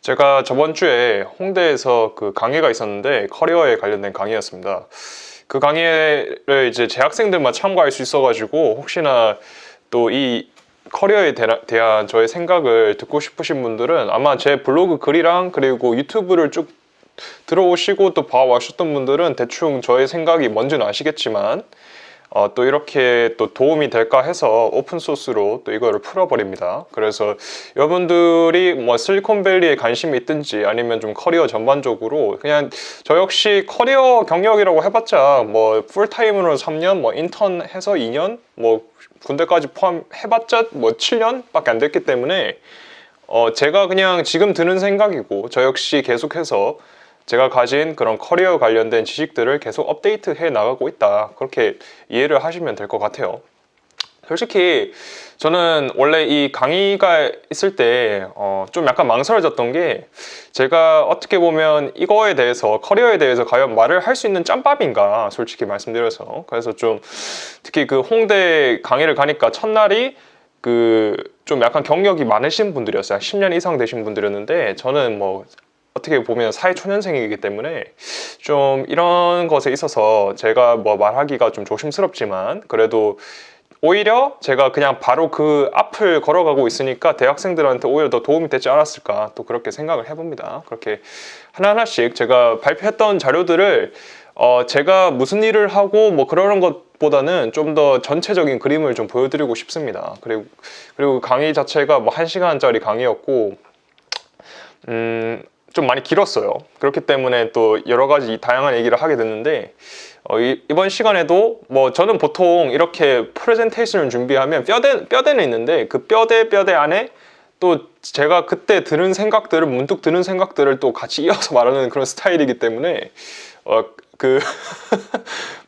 제가 저번 주에 홍대에서 그 강의가 있었는데 커리어에 관련된 강의였습니다. 그 강의를 이제 재학생들만 참가할 수 있어가지고 혹시나 또 이 커리어에 대한 저의 생각을 듣고 싶으신 분들은 아마 제 블로그 글이랑 그리고 유튜브를 쭉 들어오시고 또 봐와셨던 분들은 대충 저의 생각이 뭔지는 아시겠지만 또 이렇게 또 도움이 될까 해서 오픈소스로 또 이거를 풀어버립니다. 그래서 여러분들이 뭐 실리콘밸리에 관심이 있든지 아니면 좀 커리어 전반적으로 그냥 저 역시 커리어 경력이라고 해봤자 뭐 풀타임으로 3년, 뭐 인턴 해서 2년, 뭐 군대까지 포함해봤자 뭐 7년밖에 안 됐기 때문에 제가 그냥 지금 드는 생각이고 저 역시 계속해서 제가 가진 그런 커리어 관련된 지식들을 계속 업데이트 해 나가고 있다, 그렇게 이해를 하시면 될 것 같아요. 솔직히 저는 원래 이 강의가 있을 때 좀 약간 망설여졌던 게, 제가 어떻게 보면 이거에 대해서 커리어에 대해서 과연 말을 할 수 있는 짬밥인가 솔직히 말씀드려서. 그래서 좀 특히 그 홍대 강의를 가니까 첫날이 좀 약간 경력이 많으신 분들이었어요. 10년 이상 되신 분들이었는데 저는 뭐 어떻게 보면 사회초년생이기 때문에 좀 이런 것에 있어서 제가 뭐 말하기가 좀 조심스럽지만 그래도 오히려 제가 그냥 바로 그 앞을 걸어가고 있으니까 대학생들한테 오히려 더 도움이 되지 않았을까, 또 그렇게 생각을 해봅니다. 그렇게 하나하나씩 제가 발표했던 자료들을 제가 무슨 일을 하고 뭐 그러는 것보다는 좀 더 전체적인 그림을 좀 보여드리고 싶습니다. 그리고 강의 자체가 뭐 1시간짜리 강의였고 좀 많이 길었어요. 그렇기 때문에 또 여러 가지 다양한 얘기를 하게 됐는데 이번 시간에도 뭐 저는 보통 이렇게 프레젠테이션을 준비하면 뼈대는 있는데 그 뼈대 안에 또 제가 그때 드는 생각들을, 문득 드는 생각들을 또 같이 이어서 말하는 그런 스타일이기 때문에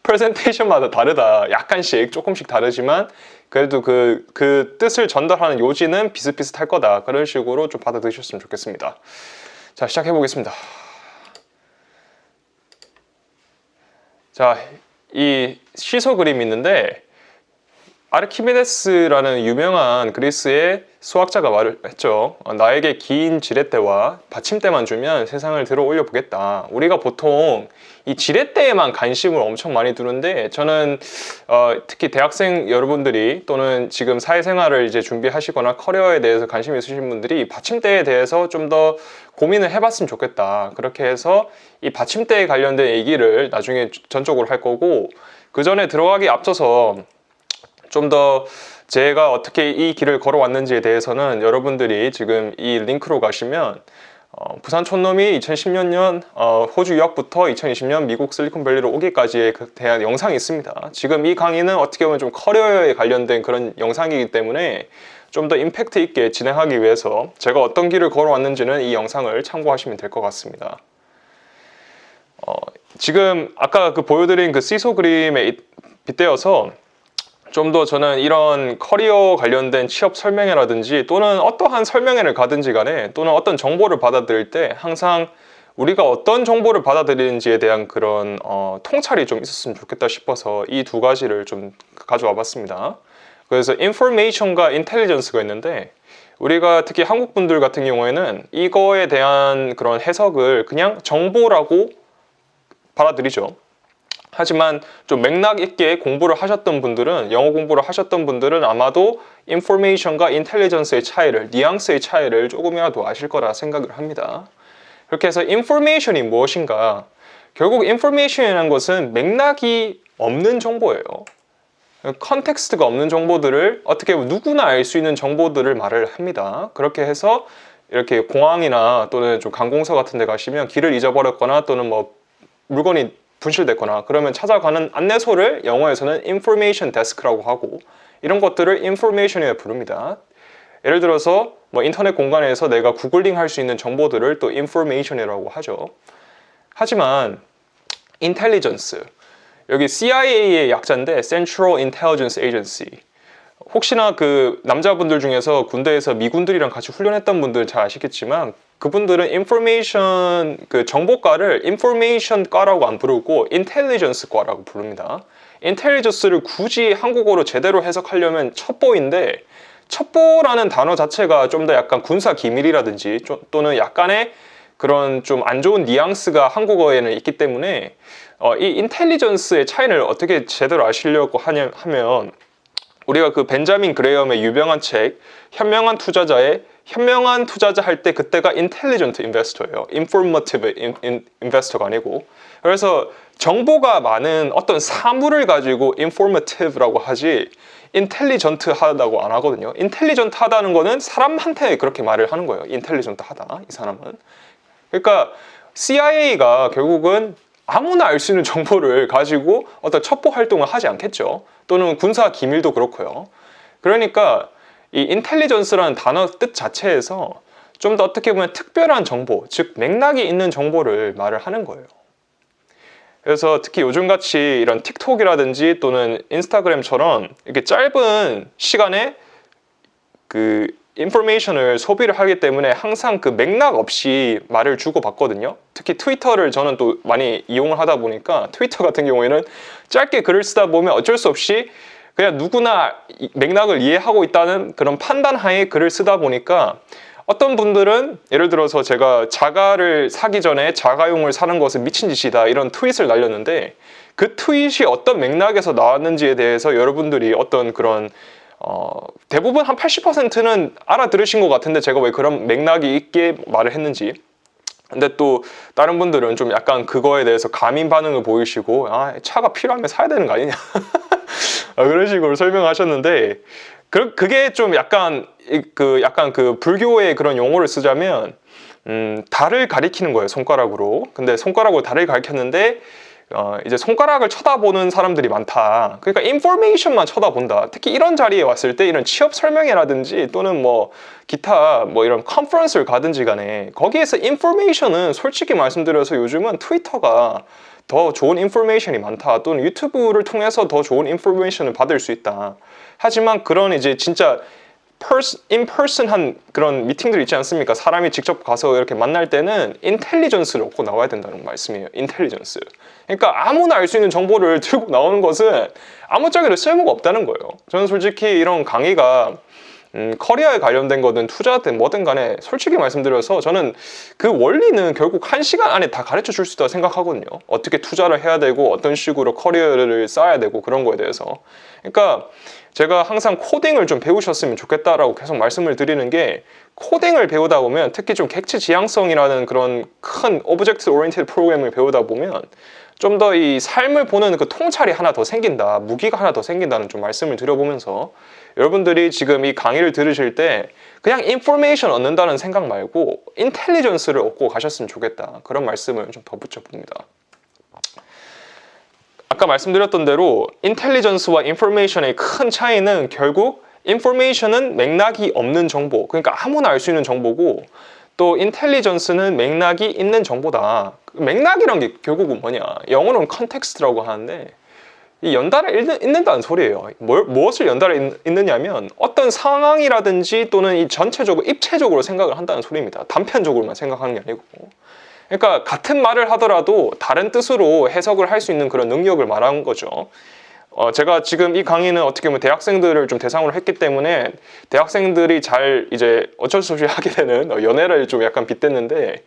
프레젠테이션마다 다르다, 약간씩 조금씩 다르지만 그래도 그 뜻을 전달하는 요지는 비슷비슷할 거다, 그런 식으로 좀 받아들이셨으면 좋겠습니다. 자, 시작해 보겠습니다. 자, 이 시소 그림이 있는데 아르키메데스라는 유명한 그리스의 수학자가 말을 했죠. 나에게 긴 지렛대와 받침대만 주면 세상을 들어 올려 보겠다. 우리가 보통 이 지렛대에만 관심을 엄청 많이 두는데 저는 특히 대학생 여러분들이 또는 지금 사회생활을 이제 준비하시거나 커리어에 대해서 관심이 있으신 분들이 받침대에 대해서 좀 더 고민을 해봤으면 좋겠다. 그렇게 해서 이 받침대에 관련된 얘기를 나중에 전적으로 할 거고, 그 전에 들어가기 앞서서 좀 더 제가 어떻게 이 길을 걸어왔는지에 대해서는 여러분들이 지금 이 링크로 가시면 부산 촌놈이 2010년 호주 유학부터 2020년 미국 실리콘밸리로 오기까지에 대한 영상이 있습니다. 지금 이 강의는 어떻게 보면 좀 커리어에 관련된 그런 영상이기 때문에 좀 더 임팩트 있게 진행하기 위해서 제가 어떤 길을 걸어왔는지는 이 영상을 참고하시면 될 것 같습니다. 지금 아까 보여드린 그 시소 그림에 빗대어서 좀 더 저는 이런 커리어 관련된 취업 설명회라든지 또는 어떠한 설명회를 가든지 간에 또는 어떤 정보를 받아들일 때 항상 우리가 어떤 정보를 받아들이는지에 대한 그런 통찰이 좀 있었으면 좋겠다 싶어서 이 두 가지를 좀 가져와 봤습니다. 그래서 인포메이션과 인텔리전스가 있는데 우리가 특히 한국 분들 같은 경우에는 이거에 대한 그런 해석을 그냥 정보라고 받아들이죠. 하지만 좀 맥락 있게 공부를 하셨던 분들은, 영어 공부를 하셨던 분들은 아마도 인포메이션과 인텔리전스의 차이를, 뉘앙스의 차이를 조금이라도 아실 거라 생각을 합니다. 그렇게 해서 인포메이션이 무엇인가? 결국 인포메이션이라는 것은 맥락이 없는 정보예요. 컨텍스트가 없는 정보들을 어떻게 보면 누구나 알 수 있는 정보들을 말을 합니다. 그렇게 해서 이렇게 공항이나 또는 좀 관공서 같은 데 가시면 길을 잊어버렸거나 또는 뭐 물건이 분실됐거나 그러면 찾아가는 안내소를 영어에서는 information desk라고 하고, 이런 것들을 information이라고 부릅니다. 예를 들어서 뭐 인터넷 공간에서 내가 구글링 할 수 있는 정보들을 또 information이라고 하죠. 하지만 intelligence, 여기 CIA의 약자인데 Central Intelligence Agency, 혹시나 그 남자분들 중에서 군대에서 미군들이랑 같이 훈련했던 분들 잘 아시겠지만 그분들은 인포메이션 정보과를 인포메이션과라고 안 부르고 인텔리전스과라고 부릅니다. 인텔리전스를 굳이 한국어로 제대로 해석하려면 첩보인데 첩보라는 단어 자체가 좀 더 약간 군사 기밀이라든지 또는 약간의 그런 좀 안 좋은 뉘앙스가 한국어에는 있기 때문에 이 인텔리전스의 차이를 어떻게 제대로 아시려고 하면 우리가 그 벤자민 그레이엄의 유명한 책 현명한 투자자 할 때 그때가 인텔리전트 인베스터예요. 인포머티브 인베스터가 아니고. 그래서 정보가 많은 어떤 사물을 가지고 인포머티브라고 하지 인텔리전트 하다고 안 하거든요. 인텔리전트 하다는 거는 사람한테 그렇게 말을 하는 거예요. 인텔리전트 하다 이 사람은. 그러니까 CIA가 결국은 아무나 알 수 있는 정보를 가지고 어떤 첩보 활동을 하지 않겠죠. 또는 군사 기밀도 그렇고요. 그러니까 이 인텔리전스라는 단어 뜻 자체에서 좀 더 어떻게 보면 특별한 정보, 즉 맥락이 있는 정보를 말을 하는 거예요. 그래서 특히 요즘같이 이런 틱톡이라든지 또는 인스타그램처럼 이렇게 짧은 시간에 그 인포메이션을 소비를 하기 때문에 항상 그 맥락 없이 말을 주고받거든요. 특히 트위터를 저는 또 많이 이용을 하다 보니까 트위터 같은 경우에는 짧게 글을 쓰다 보면 어쩔 수 없이 그냥 누구나 맥락을 이해하고 있다는 그런 판단하에 글을 쓰다 보니까 어떤 분들은 예를 들어서 제가 자가를 사기 전에 자가용을 사는 것은 미친 짓이다 이런 트윗을 날렸는데 그 트윗이 어떤 맥락에서 나왔는지에 대해서 여러분들이 어떤 그런 대부분 한 80%는 알아들으신 것 같은데 제가 왜 그런 맥락이 있게 말을 했는지. 근데 또 다른 분들은 좀 약간 그거에 대해서 가민 반응을 보이시고 차가 필요하면 사야 되는 거 아니냐 그런 식으로 설명하셨는데 그게 좀 약간 그 불교의 그런 용어를 쓰자면 달을 가리키는 거예요, 손가락으로. 근데 손가락으로 달을 가리켰는데 이제 손가락을 쳐다보는 사람들이 많다. 그러니까 인포메이션만 쳐다본다. 특히 이런 자리에 왔을 때 이런 취업 설명회라든지 또는 뭐 기타 뭐 이런 컨퍼런스를 가든지 간에 거기에서 인포메이션은 솔직히 말씀드려서 요즘은 트위터가 더 좋은 인포메이션이 많다. 또는 유튜브를 통해서 더 좋은 인포메이션을 받을 수 있다. 하지만 그런 이제 진짜 인퍼슨한 그런 미팅들 있지 않습니까? 사람이 직접 가서 이렇게 만날 때는 인텔리전스를 얻고 나와야 된다는 말씀이에요. 인텔리전스. 그러니까 아무나 알 수 있는 정보를 들고 나오는 것은 아무짝에도 쓸모가 없다는 거예요. 저는 솔직히 이런 강의가 커리어에 관련된 거든 투자든 뭐든 간에 솔직히 말씀드려서 저는 그 원리는 결국 1시간 안에 다 가르쳐 줄 수 있다고 생각하거든요. 어떻게 투자를 해야 되고 어떤 식으로 커리어를 쌓아야 되고 그런 거에 대해서. 그러니까 제가 항상 코딩을 좀 배우셨으면 좋겠다라고 계속 말씀을 드리는 게 코딩을 배우다 보면 특히 좀 객체 지향성이라는 그런 큰 오브젝트 오리엔티드 프로그램을 배우다 보면 좀 더 이 삶을 보는 그 통찰이 하나 더 생긴다, 무기가 하나 더 생긴다는 좀 말씀을 드려보면서 여러분들이 지금 이 강의를 들으실 때 그냥 인포메이션 얻는다는 생각 말고 인텔리전스를 얻고 가셨으면 좋겠다, 그런 말씀을 좀 덧붙여 봅니다. 아까 말씀드렸던 대로 인텔리전스와 인포메이션의 큰 차이는 결국 인포메이션은 맥락이 없는 정보, 그러니까 아무나 알 수 있는 정보고 또 인텔리전스는 맥락이 있는 정보다. 맥락이란 게 결국은 뭐냐, 영어로는 컨텍스트라고 하는데 이 연달아 있는다는 소리예요. 무엇을 연달아 있느냐면 어떤 상황이라든지 또는 이 전체적으로 입체적으로 생각을 한다는 소리입니다. 단편적으로만 생각하는 게 아니고. 그러니까 같은 말을 하더라도 다른 뜻으로 해석을 할 수 있는 그런 능력을 말하는 거죠. 제가 지금 이 강의는 어떻게 보면 대학생들을 좀 대상으로 했기 때문에 대학생들이 잘 이제 어쩔 수 없이 하게 되는 연애를 좀 약간 빗댔는데,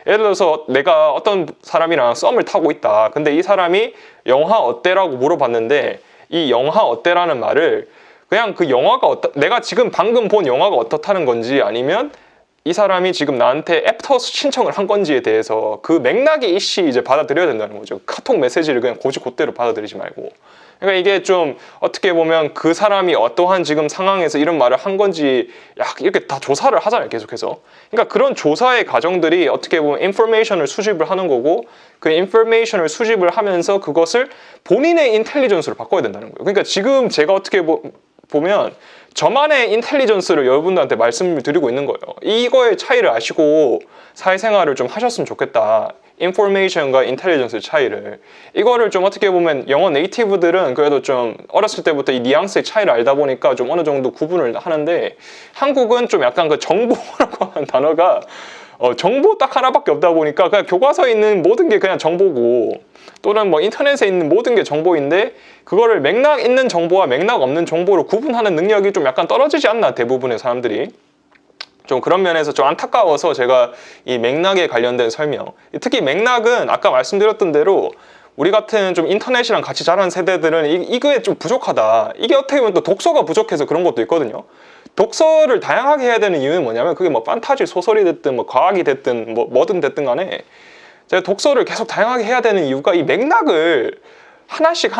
예를 들어서 내가 어떤 사람이랑 썸을 타고 있다. 근데 이 사람이 영화 어때라고 물어봤는데 이 영화 어때라는 말을 그냥 그 영화가 내가 지금 방금 본 영화가 어떻다는 건지 아니면 이 사람이 지금 나한테 애프터 신청을 한 건지에 대해서 그 맥락이 이씨 이제 받아들여야 된다는 거죠. 카톡 메시지를 그냥 곧대로 받아들이지 말고. 그러니까 이게 좀 어떻게 보면 그 사람이 어떠한 지금 상황에서 이런 말을 한 건지 이렇게 다 조사를 하잖아요, 계속해서. 그러니까 그런 조사의 과정들이 어떻게 보면 인포메이션을 수집을 하는 거고, 그 인포메이션을 수집을 하면서 그것을 본인의 인텔리전스로 바꿔야 된다는 거예요. 그러니까 지금 제가 어떻게 보면 저만의 인텔리전스를 여러분들한테 말씀을 드리고 있는 거예요. 이거의 차이를 아시고 사회생활을 좀 하셨으면 좋겠다. 인포메이션과 인텔리전스의 차이를. 이거를 좀 어떻게 보면 영어 네이티브들은 그래도 좀 어렸을 때부터 이 뉘앙스의 차이를 알다 보니까 좀 어느 정도 구분을 하는데, 한국은 좀 약간 그 정보라고 하는 단어가 정보 딱 하나밖에 없다 보니까 그냥 교과서에 있는 모든 게 그냥 정보고 또는 뭐 인터넷에 있는 모든 게 정보인데 그거를 맥락 있는 정보와 맥락 없는 정보로 구분하는 능력이 좀 약간 떨어지지 않나 대부분의 사람들이. 좀 그런 면에서 좀 안타까워서 제가 이 맥락에 관련된 설명, 특히 맥락은 아까 말씀드렸던 대로 우리 같은 좀 인터넷이랑 같이 자란 세대들은 이거에 좀 부족하다. 이게 어떻게 보면 또 독서가 부족해서 그런 것도 있거든요. 독서를 다양하게 해야 되는 이유는 뭐냐면 그게 뭐 판타지 소설이 됐든 뭐 과학이 됐든 뭐든 됐든 간에 제가 독서를 계속 다양하게 해야 되는 이유가 이 맥락을 하나씩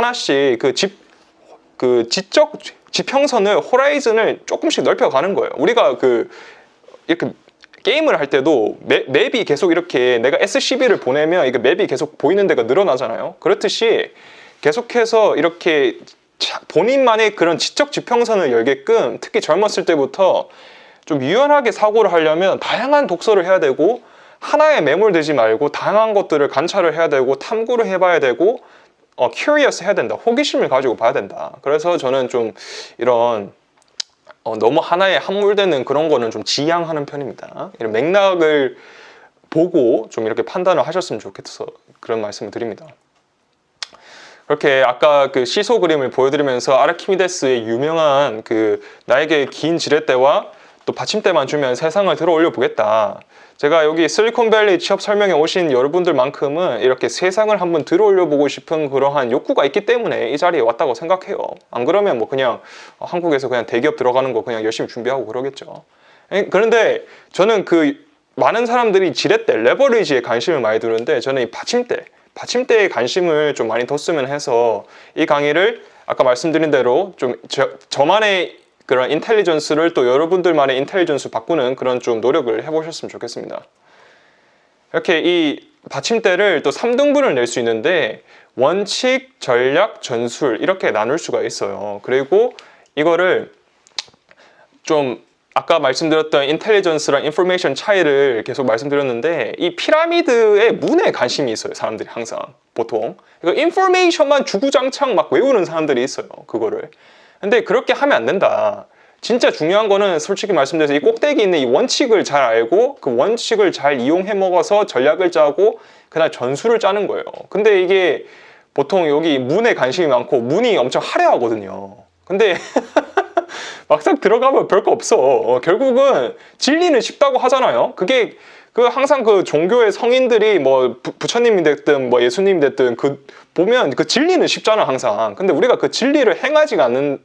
그 지적 지평선을 호라이즌을 조금씩 넓혀가는 거예요. 우리가 이렇게 게임을 할 때도 맵이 계속 이렇게 내가 SCV를 보내면 이게 맵이 계속 보이는 데가 늘어나잖아요. 그렇듯이 계속해서 이렇게 본인만의 그런 지적 지평선을 열게끔 특히 젊었을 때부터 좀 유연하게 사고를 하려면 다양한 독서를 해야 되고 하나에 매몰되지 말고 다양한 것들을 관찰을 해야 되고 탐구를 해봐야 되고 curious 해야 된다. 호기심을 가지고 봐야 된다. 그래서 저는 좀 이런 너무 하나에 함몰되는 그런 거는 좀 지양하는 편입니다. 이런 맥락을 보고 좀 이렇게 판단을 하셨으면 좋겠어서 그런 말씀을 드립니다. 그렇게 아까 그 시소 그림을 보여드리면서 아르키미데스의 유명한 나에게 긴 지렛대와 또 받침대만 주면 세상을 들어 올려 보겠다. 제가 여기 실리콘밸리 취업 설명에 오신 여러분들만큼은 이렇게 세상을 한번 들어 올려 보고 싶은 그러한 욕구가 있기 때문에 이 자리에 왔다고 생각해요. 안 그러면 뭐 그냥 한국에서 그냥 대기업 들어가는 거 그냥 열심히 준비하고 그러겠죠. 그런데 저는 많은 사람들이 지렛대, 레버리지에 관심을 많이 두는데 저는 이 받침대에 관심을 좀 많이 뒀으면 해서 이 강의를 아까 말씀드린 대로 좀 저만의 그런 인텔리전스를 또 여러분들만의 인텔리전스 바꾸는 그런 좀 노력을 해보셨으면 좋겠습니다. 이렇게 이 받침대를 또 3등분을 낼 수 있는데 원칙, 전략, 전술 이렇게 나눌 수가 있어요. 그리고 이거를 좀 아까 말씀드렸던 인텔리전스랑 인포메이션 차이를 계속 말씀드렸는데 이 피라미드의 문에 관심이 있어요. 사람들이 항상 보통 이거 인포메이션만 주구장창 막 외우는 사람들이 있어요. 그거를. 근데 그렇게 하면 안 된다. 진짜 중요한 거는 솔직히 말씀드려서 이 꼭대기 있는 이 원칙을 잘 알고 그 원칙을 잘 이용해 먹어서 전략을 짜고 그다음 전술을 짜는 거예요. 근데 이게 보통 여기 문에 관심이 많고 문이 엄청 화려하거든요. 근데 막상 들어가면 별거 없어. 결국은 진리는 쉽다고 하잖아요. 그게 항상 종교의 성인들이 뭐 부처님이 됐든 뭐 예수님이 됐든 보면 진리는 쉽잖아 항상. 근데 우리가 그 진리를 행하지 않는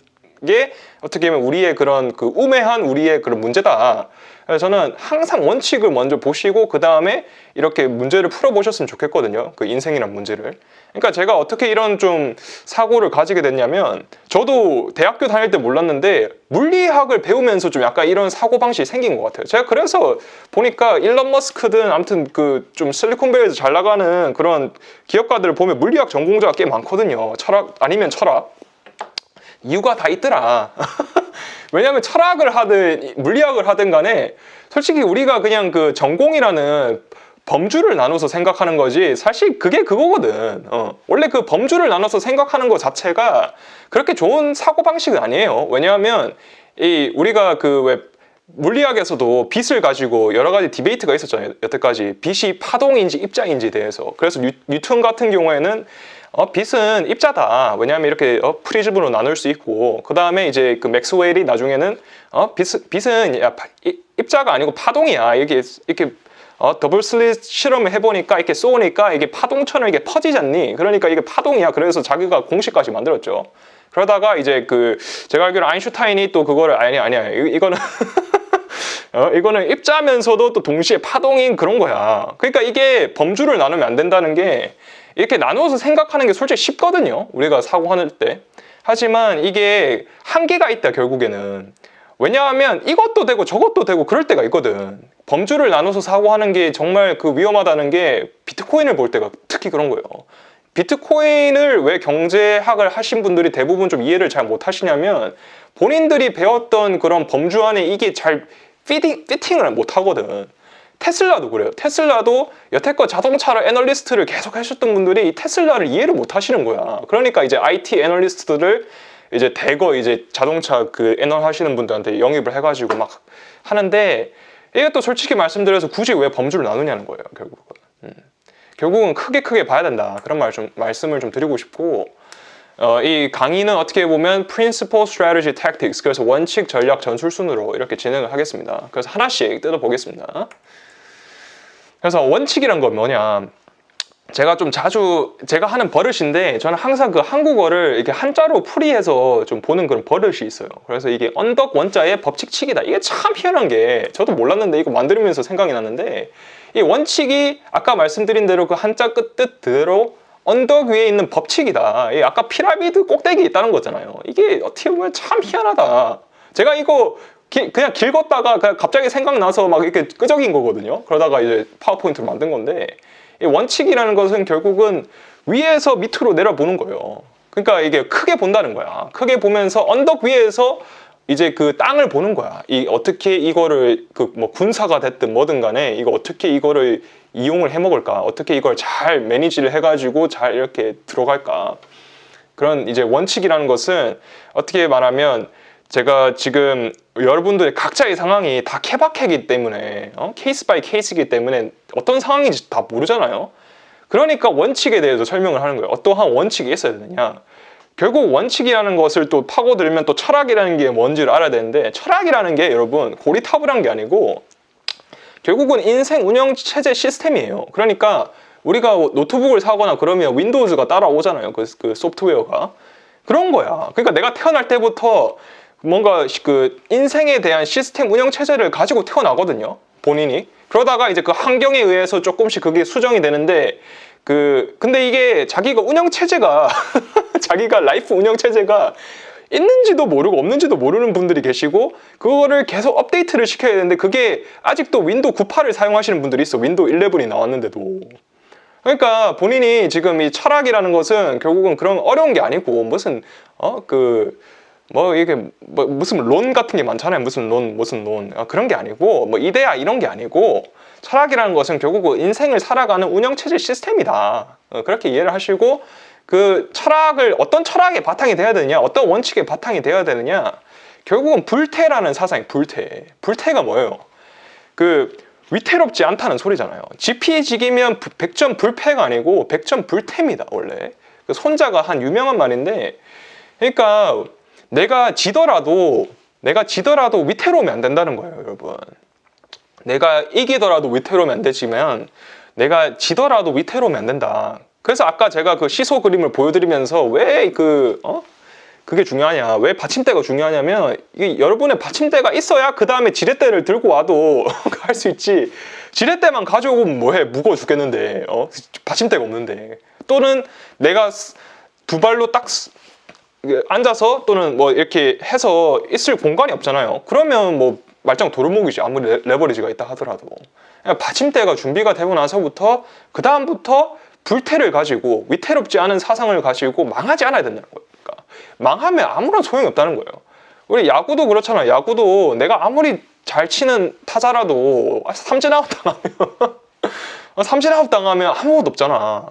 게 어떻게 보면 우리의 그런 우매한 우리의 그런 문제다. 그래서 저는 항상 원칙을 먼저 보시고 그 다음에 이렇게 문제를 풀어보셨으면 좋겠거든요. 인생이란 문제를. 그러니까 제가 어떻게 이런 좀 사고를 가지게 됐냐면 저도 대학교 다닐 때 몰랐는데 물리학을 배우면서 좀 약간 이런 사고방식이 생긴 것 같아요. 제가 그래서 보니까 일론 머스크든 아무튼 좀 실리콘밸리에서 잘 나가는 그런 기업가들을 보면 물리학 전공자가 꽤 많거든요. 철학 아니면 철학. 이유가 다 있더라. 왜냐하면 철학을 하든 물리학을 하든 간에 솔직히 우리가 그냥 전공이라는 범주를 나눠서 생각하는 거지 사실 그게 그거거든. 원래 범주를 나눠서 생각하는 것 자체가 그렇게 좋은 사고방식은 아니에요. 왜냐하면 우리가 왜 물리학에서도 빛을 가지고 여러 가지 디베이트가 있었잖아요. 여태까지 빛이 파동인지 입자인지에 대해서. 그래서 뉴턴 같은 경우에는 빛은 입자다. 왜냐하면 이렇게 프리즘으로 나눌 수 있고 그 다음에 이제 맥스웰이 나중에는 빛은 입자가 아니고 파동이야. 이렇게 더블 슬릿 실험을 해보니까 이렇게 쏘니까 이게 파동처럼 이게 퍼지지 않니? 그러니까 이게 파동이야. 그래서 자기가 공식까지 만들었죠. 그러다가 이제 제가 알기로 아인슈타인이 또 그거를 아니야. 이거는 이거는 입자면서도 또 동시에 파동인 그런 거야. 그러니까 이게 범주를 나누면 안 된다는 게 이렇게 나누어서 생각하는 게 솔직히 쉽거든요. 우리가 사고하는 때. 하지만 이게 한계가 있다 결국에는. 왜냐하면 이것도 되고 저것도 되고 그럴 때가 있거든. 범주를 나눠서 사고하는 게 정말 위험하다는 게 비트코인을 볼 때가 특히 그런 거예요. 비트코인을 왜 경제학을 하신 분들이 대부분 좀 이해를 잘 못 하시냐면 본인들이 배웠던 그런 범주 안에 이게 잘 피팅을 못 하거든. 테슬라도 그래요. 테슬라도 여태껏 자동차를 애널리스트를 계속 하셨던 분들이 이 테슬라를 이해를 못 하시는 거야. 그러니까 이제 IT 애널리스트들을 이제 대거 이제 자동차 애널 하시는 분들한테 영입을 해가지고 막 하는데 이게 또 솔직히 말씀드려서 굳이 왜 범주를 나누냐는 거예요, 결국은. 결국은 크게 봐야 된다. 그런 말씀을 좀 드리고 싶고, 이 강의는 어떻게 보면 Principle, Strategy, Tactics, 그래서 원칙, 전략, 전술 순으로 이렇게 진행을 하겠습니다. 그래서 하나씩 뜯어보겠습니다. 그래서 원칙이란 건 뭐냐? 제가 좀 자주 제가 하는 버릇인데, 저는 항상 그 한국어를 이렇게 한자로 풀이해서 좀 보는 그런 버릇이 있어요. 그래서 이게 언덕 원자의 법칙치기다. 이게 참 희한한 게, 저도 몰랐는데 이거 만들면서 생각이 났는데, 이 원칙이 아까 말씀드린 대로 그 한자 끝 뜻대로 언덕 위에 있는 법칙이다. 이 아까 피라미드 꼭대기에 있다는 거잖아요. 이게 어떻게 보면 참 희한하다. 제가 이거 그냥 긁었다가 그냥 갑자기 생각나서 막 이렇게 끄적인 거거든요. 그러다가 이제 파워포인트로 만든 건데, 이 원칙이라는 것은 결국은 위에서 밑으로 내려보는 거예요. 그러니까 이게 크게 본다는 거야. 크게 보면서 언덕 위에서 이제 그 땅을 보는 거야. 이 어떻게 이거를 그 뭐 군사가 됐든 뭐든 간에 이거 어떻게 이거를 이용을 해 먹을까? 어떻게 이걸 잘 매니지를 해가지고 잘 이렇게 들어갈까? 그런 이제 원칙이라는 것은 어떻게 말하면, 제가 지금 여러분들의 각자의 상황이 다 케바케이기 때문에 케이스 바이 케이스이기 때문에 어떤 상황인지 다 모르잖아요. 그러니까 원칙에 대해서 설명을 하는 거예요. 어떠한 원칙이 있어야 되느냐. 결국 원칙이라는 것을 또 파고들면 또 철학이라는 게 뭔지를 알아야 되는데, 철학이라는 게 여러분 고리타분한 게 아니고 결국은 인생 운영 체제 시스템이에요. 그러니까 우리가 노트북을 사거나 그러면 윈도우즈가 따라오잖아요. 그 소프트웨어가. 그런 거야. 그러니까 내가 태어날 때부터 뭔가 그 인생에 대한 시스템 운영 체제를 가지고 태어나거든요, 본인이. 그러다가 이제 그 환경에 의해서 조금씩 그게 수정이 되는데, 근데 이게 자기가 운영 체제가 자기가 라이프 운영 체제가 있는지도 모르고 없는지도 모르는 분들이 계시고, 그거를 계속 업데이트를 시켜야 되는데, 그게 아직도 윈도우 98을 사용하시는 분들이 있어. 윈도우 11이 나왔는데도. 그러니까 본인이 지금 이 철학이라는 것은 결국은 그런 어려운 게 아니고, 무슨 이게 무슨 론 같은 게 많잖아요. 무슨 론 그런 게 아니고, 뭐 이데아 이런 게 아니고, 철학이라는 것은 결국은 인생을 살아가는 운영체제 시스템이다. 그렇게 이해를 하시고, 그 철학을 어떤 철학의 바탕이 돼야 되느냐, 어떤 원칙의 바탕이 돼야 되느냐, 결국은 불태라는 사상이 불태가 뭐예요? 그 위태롭지 않다는 소리잖아요. 지피지기면 백전 불패가 아니고 백전 불태입니다. 원래 그 손자가 한 유명한 말인데, 그러니까 내가 지더라도 위태로우면 안 된다는 거예요, 여러분. 내가 이기더라도 위태로우면 안 되지만 내가 지더라도 위태로우면 안 된다. 그래서 아까 제가 그 시소 그림을 보여드리면서 왜 그게 중요하냐, 왜 받침대가 중요하냐면, 이게 여러분의 받침대가 있어야 그 다음에 지렛대를 들고 와도 할 수 있지. 지렛대만 가져오면 뭐해, 무거워 죽겠는데, 받침대가 없는데. 또는 내가 두 발로 딱 앉아서 또는 뭐 이렇게 해서 있을 공간이 없잖아요. 그러면 뭐 말짱 도루묵이지, 아무리 레버리지가 있다 하더라도. 받침대가 준비가 되고 나서부터 그 다음부터 불태를 가지고 위태롭지 않은 사상을 가지고 망하지 않아야 된다는 거예요. 그러니까 망하면 아무런 소용이 없다는 거예요. 우리 야구도 그렇잖아요. 야구도 내가 아무리 잘 치는 타자라도 삼진아웃 당하면 아무것도 없잖아.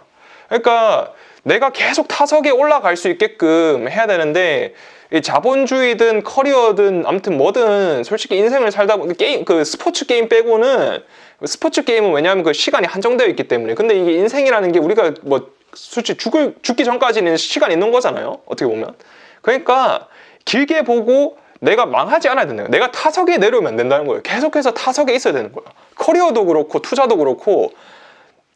그러니까 내가 계속 타석에 올라갈 수 있게끔 해야 되는데, 이 자본주의든 커리어든 아무튼 뭐든 솔직히 인생을 살다 보면 스포츠 게임 빼고는, 스포츠 게임은 왜냐하면 그 시간이 한정되어 있기 때문에. 근데 이게 인생이라는 게 우리가 뭐 솔직히 죽기 전까지는 시간이 있는 거잖아요, 어떻게 보면. 그러니까 길게 보고 내가 망하지 않아야 된다. 내가 타석에 내려오면 안 된다는 거예요. 계속해서 타석에 있어야 되는 거야. 커리어도 그렇고 투자도 그렇고,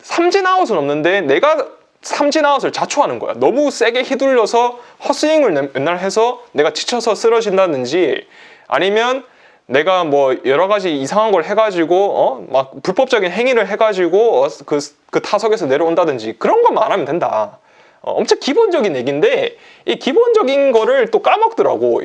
삼진아웃은 없는데 내가 삼진아웃을 자초하는 거야. 너무 세게 휘둘려서 헛스윙을 맨날 해서 내가 지쳐서 쓰러진다든지, 아니면 내가 뭐 여러 가지 이상한 걸 해가지고 막 불법적인 행위를 해가지고 그 타석에서 내려온다든지, 그런 것만 안 하면 된다. 엄청 기본적인 얘기인데, 이 기본적인 거를 또 까먹더라고.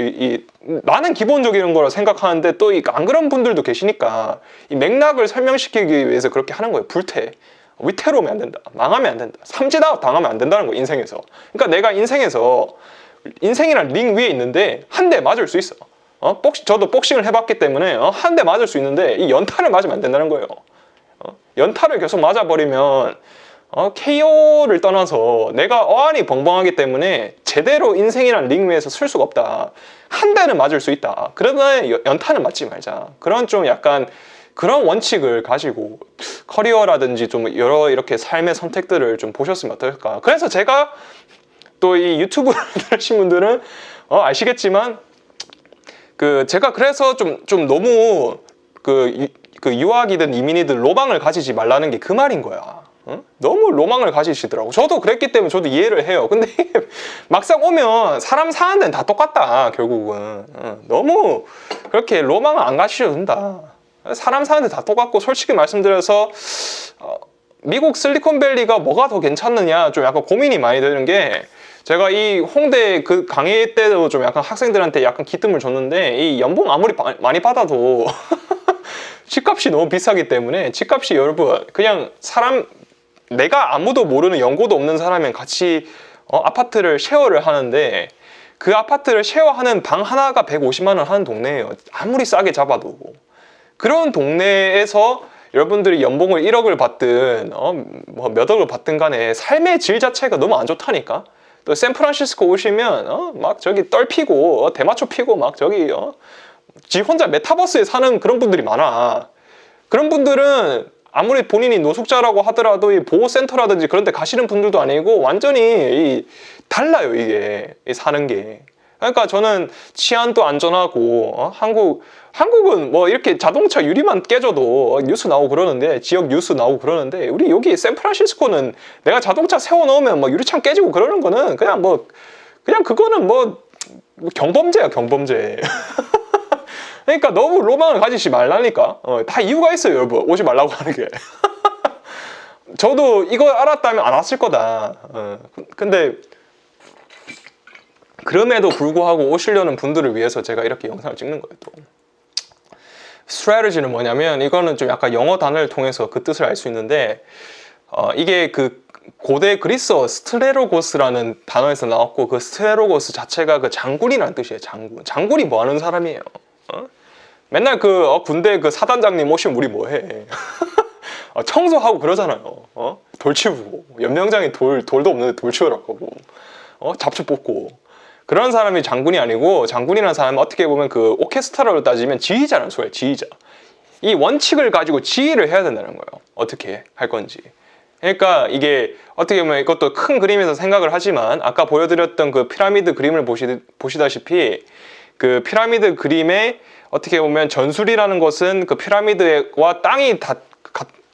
나는 기본적인 거라 생각하는데 또 안 그런 분들도 계시니까 이 맥락을 설명시키기 위해서 그렇게 하는 거예요. 불태. 위태로우면 안 된다. 망하면 안 된다. 삼진아웃 당하면 안 된다는 거예요, 인생에서. 그러니까 내가 인생이란 링 위에 있는데 한 대 맞을 수 있어. 저도 복싱을 해봤기 때문에 한 대 맞을 수 있는데, 이 연타를 맞으면 안 된다는 거예요. 연타를 계속 맞아버리면 KO를 떠나서 내가 어안이 벙벙하기 때문에 제대로 인생이란 링 위에서 쓸 수가 없다. 한 대는 맞을 수 있다. 그러나 연타는 맞지 말자. 그런 좀 약간 그런 원칙을 가지고 커리어라든지 좀 여러 이렇게 삶의 선택들을 좀 보셨으면 어떨까. 그래서 제가 또 이 유튜브를 들으신 분들은 아시겠지만 제가 그래서 좀 너무 유학이든 이민이든 로망을 가지지 말라는 게 그 말인 거야. 너무 로망을 가지시더라고. 저도 그랬기 때문에 저도 이해를 해요. 근데 막상 오면 사람 사는 데는 다 똑같다 결국은. 너무 그렇게 로망을 안 가지셔도 된다. 사람 사는 데 다 똑같고, 솔직히 말씀드려서 미국 실리콘밸리가 뭐가 더 괜찮느냐 좀 약간 고민이 많이 되는 게, 제가 이 홍대 그 강의 때도 좀 약간 학생들한테 약간 기뜸을 줬는데, 이 연봉 아무리 많이 받아도 집값이 너무 비싸기 때문에, 집값이 여러분 그냥 내가 아무도 모르는 연고도 없는 사람이랑 같이 아파트를 쉐어를 하는데, 그 아파트를 쉐어하는 방 하나가 150만 원 하는 동네예요. 아무리 싸게 잡아도. 그런 동네에서 여러분들이 연봉을 1억을 받든 뭐 몇 억을 받든 간에 삶의 질 자체가 너무 안 좋다니까. 또 샌프란시스코 오시면 막 저기 떨피고 대마초 피고 막 저기 지 혼자 메타버스에 사는 그런 분들이 많아. 그런 분들은 아무리 본인이 노숙자라고 하더라도 이 보호센터라든지 그런 데 가시는 분들도 아니고 완전히 달라요, 이게 사는 게. 그러니까 저는 치안도 안전하고, 한국은 뭐 이렇게 자동차 유리만 깨져도 뉴스 나오고 그러는데, 지역 뉴스 나오고 그러는데, 우리 여기 샌프란시스코는 내가 자동차 세워놓으면 뭐 유리창 깨지고 그러는 거는 그냥 그거는 뭐 경범죄야, 경범죄. 그러니까 너무 로망을 가지지 말라니까. 다 이유가 있어요, 여러분. 오지 말라고 하는 게. 저도 이걸 알았다면 안 왔을 거다. 근데 그럼에도 불구하고 오시려는 분들을 위해서 제가 이렇게 영상을 찍는 거예요. 또 strategy는 뭐냐면, 이거는 좀 약간 영어 단어를 통해서 그 뜻을 알 수 있는데, 이게 그 고대 그리스어 스트레로고스라는 단어에서 나왔고, 그 스트레로고스 자체가 그 장군이라는 뜻이에요. 장군이 뭐 하는 사람이에요? 맨날 군대 그 사단장님 오시면 우리 뭐 해? 청소하고 그러잖아요. 돌 치우고, 연명장에 돌도 없는데 돌 치우라고 하고, 잡초 뽑고. 그런 사람이 장군이 아니고, 장군이라는 사람은 어떻게 보면 그 오케스트라로 따지면 지휘자라는 소리예요. 지휘자. 이 원칙을 가지고 지휘를 해야 된다는 거예요. 어떻게 할 건지. 그러니까 이게 어떻게 보면 이것도 큰 그림에서 생각을 하지만, 아까 보여드렸던 그 피라미드 그림을 보시다시피 그 피라미드 그림에 어떻게 보면 전술이라는 것은 그 피라미드와 땅이 다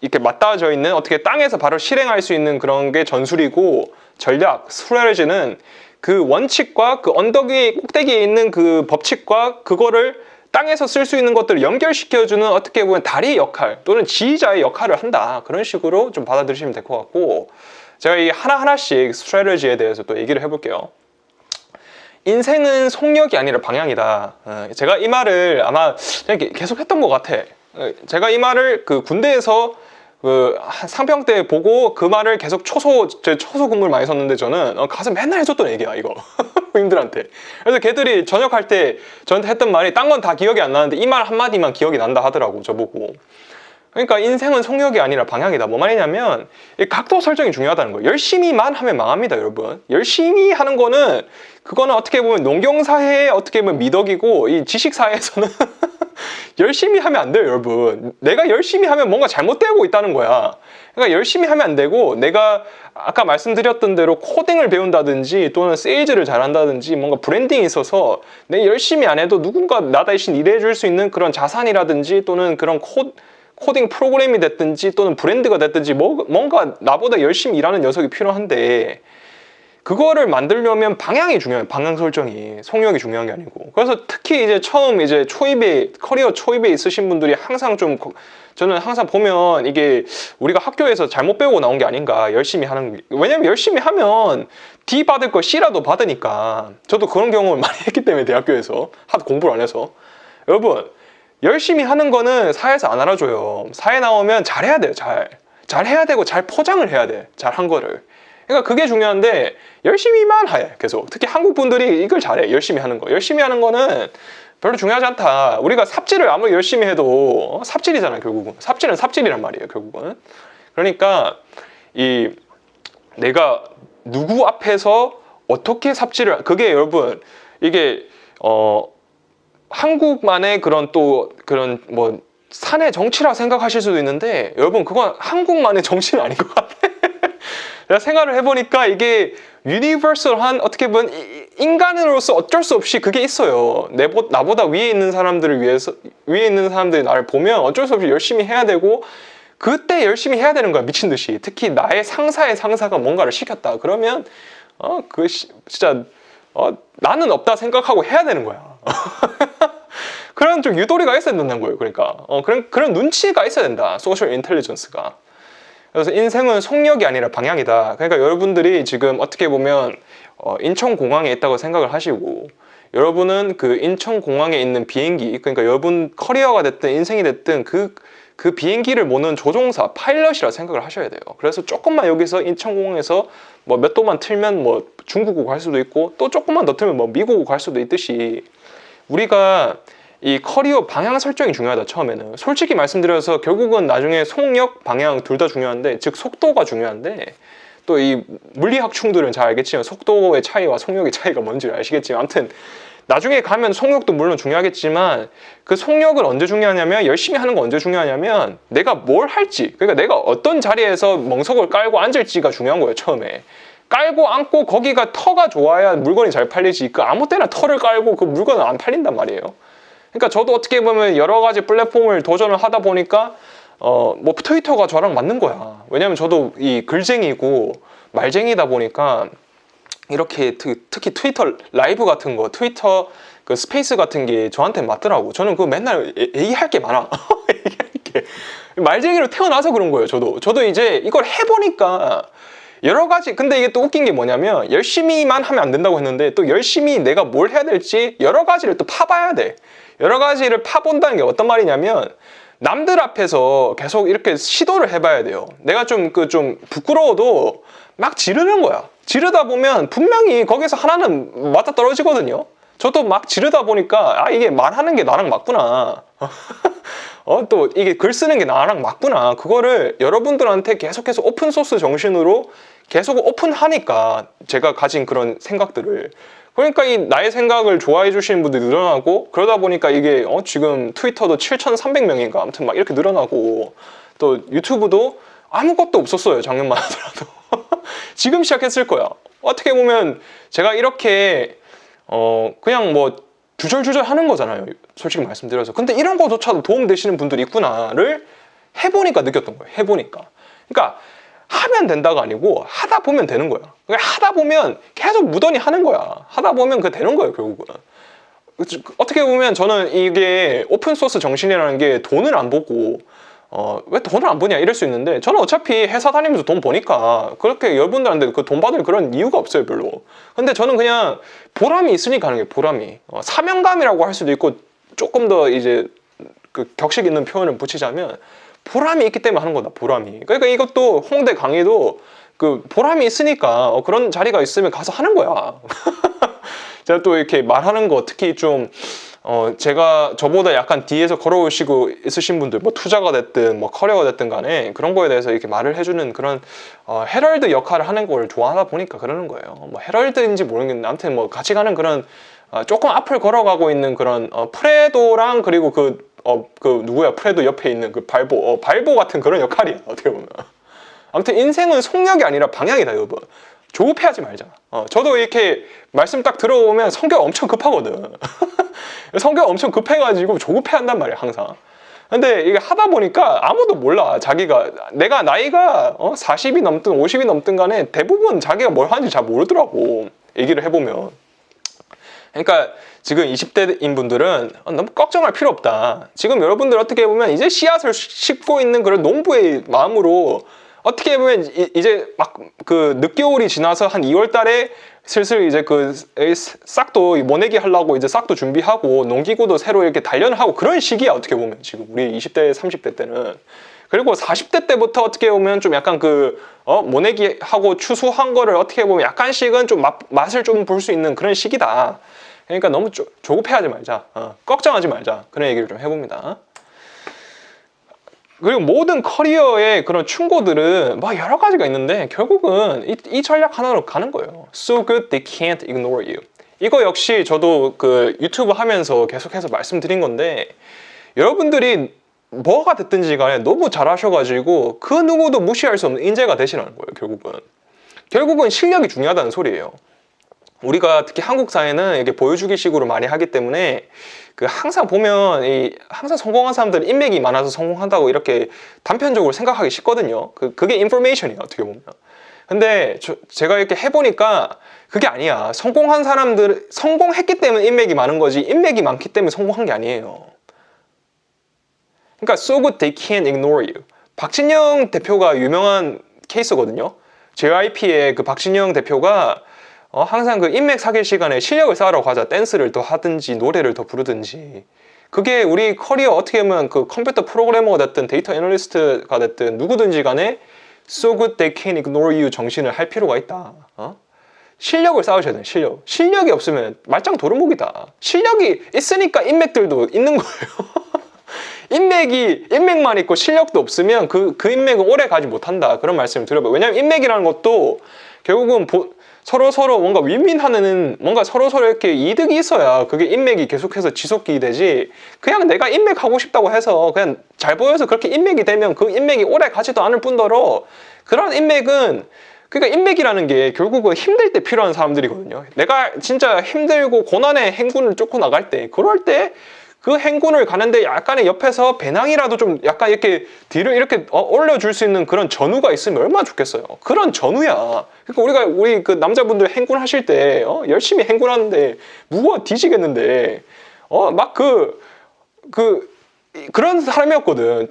이렇게 맞닿아져 있는, 어떻게 땅에서 바로 실행할 수 있는 그런 게 전술이고, 전략, 스트래티지는 그 원칙과 그 언덕이 꼭대기에 있는 그 법칙과 그거를 땅에서 쓸 수 있는 것들을 연결시켜주는, 어떻게 보면 다리 역할 또는 지휘자의 역할을 한다. 그런 식으로 좀 받아들이시면 될 것 같고, 제가 이 하나하나씩 스트래티지에 대해서 또 얘기를 해볼게요. 인생은 속력이 아니라 방향이다. 제가 이 말을 아마 계속 했던 것 같아. 제가 이 말을 그 군대에서 그 상병 때 보고 그 말을 계속 초소 근무를 많이 썼는데, 저는 가서 맨날 해줬던 얘기야, 이거. 부인들한테. 그래서 걔들이 전역할 때 저한테 했던 말이, 딴 건 다 기억이 안 나는데 이 말 한마디만 기억이 난다 하더라고, 저보고. 그러니까 인생은 속력이 아니라 방향이다. 뭐 말이냐면, 이 각도 설정이 중요하다는 거예요. 열심히만 하면 망합니다, 여러분. 열심히 하는 거는, 그거는 어떻게 보면 농경사회의 어떻게 보면 미덕이고, 이 지식사회에서는 열심히 하면 안 돼요, 여러분. 내가 열심히 하면 뭔가 잘못되고 있다는 거야. 그러니까 열심히 하면 안 되고, 내가 아까 말씀드렸던 대로 코딩을 배운다든지 또는 세일즈를 잘한다든지 뭔가 브랜딩이 있어서 내가 열심히 안 해도 누군가 나 대신 일해줄 수 있는 그런 자산이라든지 또는 그런 코딩 프로그램이 됐든지 또는 브랜드가 됐든지 뭔가 나보다 열심히 일하는 녀석이 필요한데, 그거를 만들려면 방향이 중요해요. 방향 설정이. 속력이 중요한 게 아니고. 그래서 특히 이제 처음 이제 커리어 초입에 있으신 분들이 항상 저는 항상 보면 이게 우리가 학교에서 잘못 배우고 나온 게 아닌가, 열심히 하는 게. 왜냐면 열심히 하면 D 받을 거 C라도 받으니까. 저도 그런 경험을 많이 했기 때문에, 대학교에서 하도 공부를 안 해서. 여러분, 열심히 하는 거는 사회에서 안 알아줘요. 사회 나오면 잘해야 돼요. 잘해야 되고 잘 포장을 해야 돼. 잘한 거를. 그러니까 그게 중요한데, 열심히만 해, 계속. 특히 한국 분들이 이걸 잘해, 열심히 하는 거. 열심히 하는 거는 별로 중요하지 않다. 우리가 삽질을 아무리 열심히 해도 삽질이잖아요, 결국은. 삽질은 삽질이란 말이에요, 결국은. 그러니까 내가 누구 앞에서 어떻게 삽질을, 그게 여러분, 이게 한국만의 그런 뭐 사내 정치라 생각하실 수도 있는데 여러분 그건 한국만의 정치는 아닌 것 같아. 내가 생각을 해보니까 이게 유니버설한 어떻게 보면 인간으로서 어쩔 수 없이 그게 있어요. 나보다 위에 있는 사람들을 위해서 위에 있는 사람들이 나를 보면 어쩔 수 없이 열심히 해야 되고 그때 열심히 해야 되는 거야 미친 듯이. 특히 나의 상사의 상사가 뭔가를 시켰다 그러면 진짜 나는 없다 생각하고 해야 되는 거야. 그런 좀 유도리가 있어야 된다는 거예요. 그러니까 그런 눈치가 있어야 된다. 소셜 인텔리전스가. 그래서 인생은 속력이 아니라 방향이다. 그러니까 여러분들이 지금 어떻게 보면 인천공항에 있다고 생각을 하시고 여러분은 그 인천공항에 있는 비행기 그러니까 여러분 커리어가 됐든 인생이 됐든 그 비행기를 모는 조종사 파일럿이라 생각을 하셔야 돼요. 그래서 조금만 여기서 인천공항에서 뭐 몇 도만 틀면 뭐 중국으로 갈 수도 있고 또 조금만 더 틀면 뭐 미국으로 갈 수도 있듯이 우리가 이 커리어 방향 설정이 중요하다. 처음에는 솔직히 말씀드려서 결국은 나중에 속력 방향 둘 다 중요한데 즉 속도가 중요한데 또 이 물리학 충들은 잘 알겠지만 속도의 차이와 속력의 차이가 뭔지를 아시겠지만 아무튼 나중에 가면 속력도 물론 중요하겠지만 그 속력은 언제 중요하냐면 열심히 하는 거 언제 중요하냐면 내가 뭘 할지 그러니까 내가 어떤 자리에서 멍석을 깔고 앉을지가 중요한 거예요. 처음에 깔고 앉고 거기가 터가 좋아야 물건이 잘 팔리지 그 아무 때나 터를 깔고 그 물건은 안 팔린단 말이에요. 그러니까 저도 어떻게 보면 여러 가지 플랫폼을 도전을 하다 보니까 뭐 트위터가 저랑 맞는 거야. 왜냐면 저도 이 글쟁이고 말쟁이다 보니까 이렇게 특히 트위터 라이브 같은 거 트위터 그 스페이스 같은 게 저한테 맞더라고. 저는 그 맨날 얘기할 게 많아. 얘기할 게 말쟁이로 태어나서 그런 거예요. 저도 이제 이걸 해보니까 여러 가지 근데 이게 또 웃긴 게 뭐냐면 열심히만 하면 안 된다고 했는데 또 열심히 내가 뭘 해야 될지 여러 가지를 또 파봐야 돼. 여러 가지를 파본다는 게 어떤 말이냐면 남들 앞에서 계속 이렇게 시도를 해봐야 돼요. 내가 좀 부끄러워도 막 지르는 거야. 지르다 보면 분명히 거기서 하나는 맞아 떨어지거든요. 저도 막 지르다 보니까 이게 말하는 게 나랑 맞구나. 또 이게 글 쓰는 게 나랑 맞구나. 그거를 여러분들한테 계속해서 오픈소스 정신으로 계속 오픈하니까 제가 가진 그런 생각들을 그러니까 이 나의 생각을 좋아해 주시는 분들이 늘어나고 그러다 보니까 이게 지금 트위터도 7,300명인가 아무튼 막 이렇게 늘어나고 또 유튜브도 아무것도 없었어요. 작년만 하더라도 지금 시작했을 거야. 어떻게 보면 제가 이렇게 그냥 뭐 주절주절 하는 거잖아요. 솔직히 말씀드려서. 근데 이런 거조차도 도움되시는 분들이 있구나를 해보니까 느꼈던 거예요. 해보니까. 그러니까 하면 된다가 아니고 하다 보면 되는 거야. 그러니까 하다 보면 계속 무던히 하는 거야. 하다 보면 그게 되는 거예요. 결국은. 어떻게 보면 저는 이게 오픈소스 정신이라는 게 돈을 안 보고 왜 돈을 안 버냐 이럴 수 있는데 저는 어차피 회사 다니면서 돈 버니까 그렇게 여러분들한테 그 돈 받을 그런 이유가 없어요. 별로. 근데 저는 그냥 보람이 있으니까 하는 게 보람이 사명감이라고 할 수도 있고 조금 더 이제 그 격식 있는 표현을 붙이자면 보람이 있기 때문에 하는 거다. 보람이. 그러니까 이것도 홍대 강의도 그 보람이 있으니까 그런 자리가 있으면 가서 하는 거야. 제가 또 이렇게 말하는 거 특히 좀 제가 저보다 약간 뒤에서 걸어오시고 있으신 분들 뭐 투자가 됐든 뭐 커리어가 됐든 간에 그런 거에 대해서 이렇게 말을 해주는 그런 헤럴드 역할을 하는 걸 좋아하다 보니까 그러는 거예요. 뭐 헤럴드인지 모르겠는데 아무튼 뭐 같이 가는 그런 조금 앞을 걸어가고 있는 그런 프레도랑 그리고 그 누구야 프레도 옆에 있는 그 발보 같은 그런 역할이야. 어떻게 보면 아무튼 인생은 속력이 아니라 방향이다 여러분. 조급해하지 말자. 저도 이렇게 말씀 딱 들어보면 성격 엄청 급하거든. 성격 엄청 급해가지고 조급해한단 말이야 항상. 근데 이게 하다 보니까 아무도 몰라. 자기가 내가 나이가 40이 넘든 50이 넘든 간에 대부분 자기가 뭘 하는지 잘 모르더라고. 얘기를 해보면. 그러니까 지금 20대인 분들은 너무 걱정할 필요 없다. 지금 여러분들 어떻게 보면 이제 씨앗을 씹고 있는 그런 농부의 마음으로 어떻게 보면 이제 막 그 늦겨울이 지나서 한 2월 달에 슬슬 이제 그 싹도 모내기 하려고 이제 싹도 준비하고 농기구도 새로 이렇게 단련을 하고 그런 시기야. 어떻게 보면 지금 우리 20대 30대 때는. 그리고 40대 때부터 어떻게 보면 좀 약간 그 모내기 하고 추수한 거를 어떻게 보면 약간씩은 좀 맛을 좀 볼 수 있는 그런 시기다. 그러니까 너무 조급해하지 말자. 걱정하지 말자. 그런 얘기를 좀 해봅니다. 그리고 모든 커리어의 그런 충고들은 막 여러 가지가 있는데 결국은 이 전략 하나로 가는 거예요. So good they can't ignore you. 이거 역시 저도 그 유튜브 하면서 계속해서 말씀드린 건데 여러분들이 뭐가 됐든지 간에 너무 잘하셔가지고 그 누구도 무시할 수 없는 인재가 되시는 거예요. 결국은 실력이 중요하다는 소리예요. 우리가 특히 한국 사회는 이게 보여주기 식으로 많이 하기 때문에 그 항상 보면 항상 성공한 사람들은 인맥이 많아서 성공한다고 이렇게 단편적으로 생각하기 쉽거든요. 그게 인포메이션이에요, 어떻게 보면. 근데 제가 이렇게 해보니까 그게 아니야. 성공한 사람들 성공했기 때문에 인맥이 많은 거지, 인맥이 많기 때문에 성공한 게 아니에요. 그러니까 so good they can't ignore you. 박진영 대표가 유명한 케이스거든요. JYP의 그 박진영 대표가 항상 그 인맥 사귈 시간에 실력을 쌓으라고 하자. 댄스를 더 하든지 노래를 더 부르든지. 그게 우리 커리어 어떻게 보면 그 컴퓨터 프로그래머가 됐든 데이터 애널리스트가 됐든 누구든지 간에 so good they can't ignore you 정신을 할 필요가 있다. 실력을 쌓으셔야 돼요. 실력이 없으면 말짱 도루묵이다. 실력이 있으니까 인맥들도 있는 거예요. 인맥만 있고 실력도 없으면 그 인맥은 오래 가지 못한다. 그런 말씀을 드려봐요. 왜냐하면 인맥이라는 것도 결국은 서로 뭔가 윈윈하는, 뭔가 서로 이렇게 이득이 있어야 그게 인맥이 계속해서 지속이 되지. 그냥 내가 인맥하고 싶다고 해서 그냥 잘 보여서 그렇게 인맥이 되면 그 인맥이 오래 가지도 않을 뿐더러 그런 인맥은, 그러니까 인맥이라는 게 결국은 힘들 때 필요한 사람들이거든요. 내가 진짜 힘들고 고난의 행군을 쫓고 나갈 때, 그럴 때 그 행군을 가는데 약간의 옆에서 배낭이라도 좀 약간 이렇게 뒤를 이렇게 올려줄 수 있는 그런 전우가 있으면 얼마나 좋겠어요. 그런 전우야. 그러니까 우리 그 남자분들 행군하실 때 열심히 행군하는데 무거워 뒤지겠는데 막 그런 사람이었거든.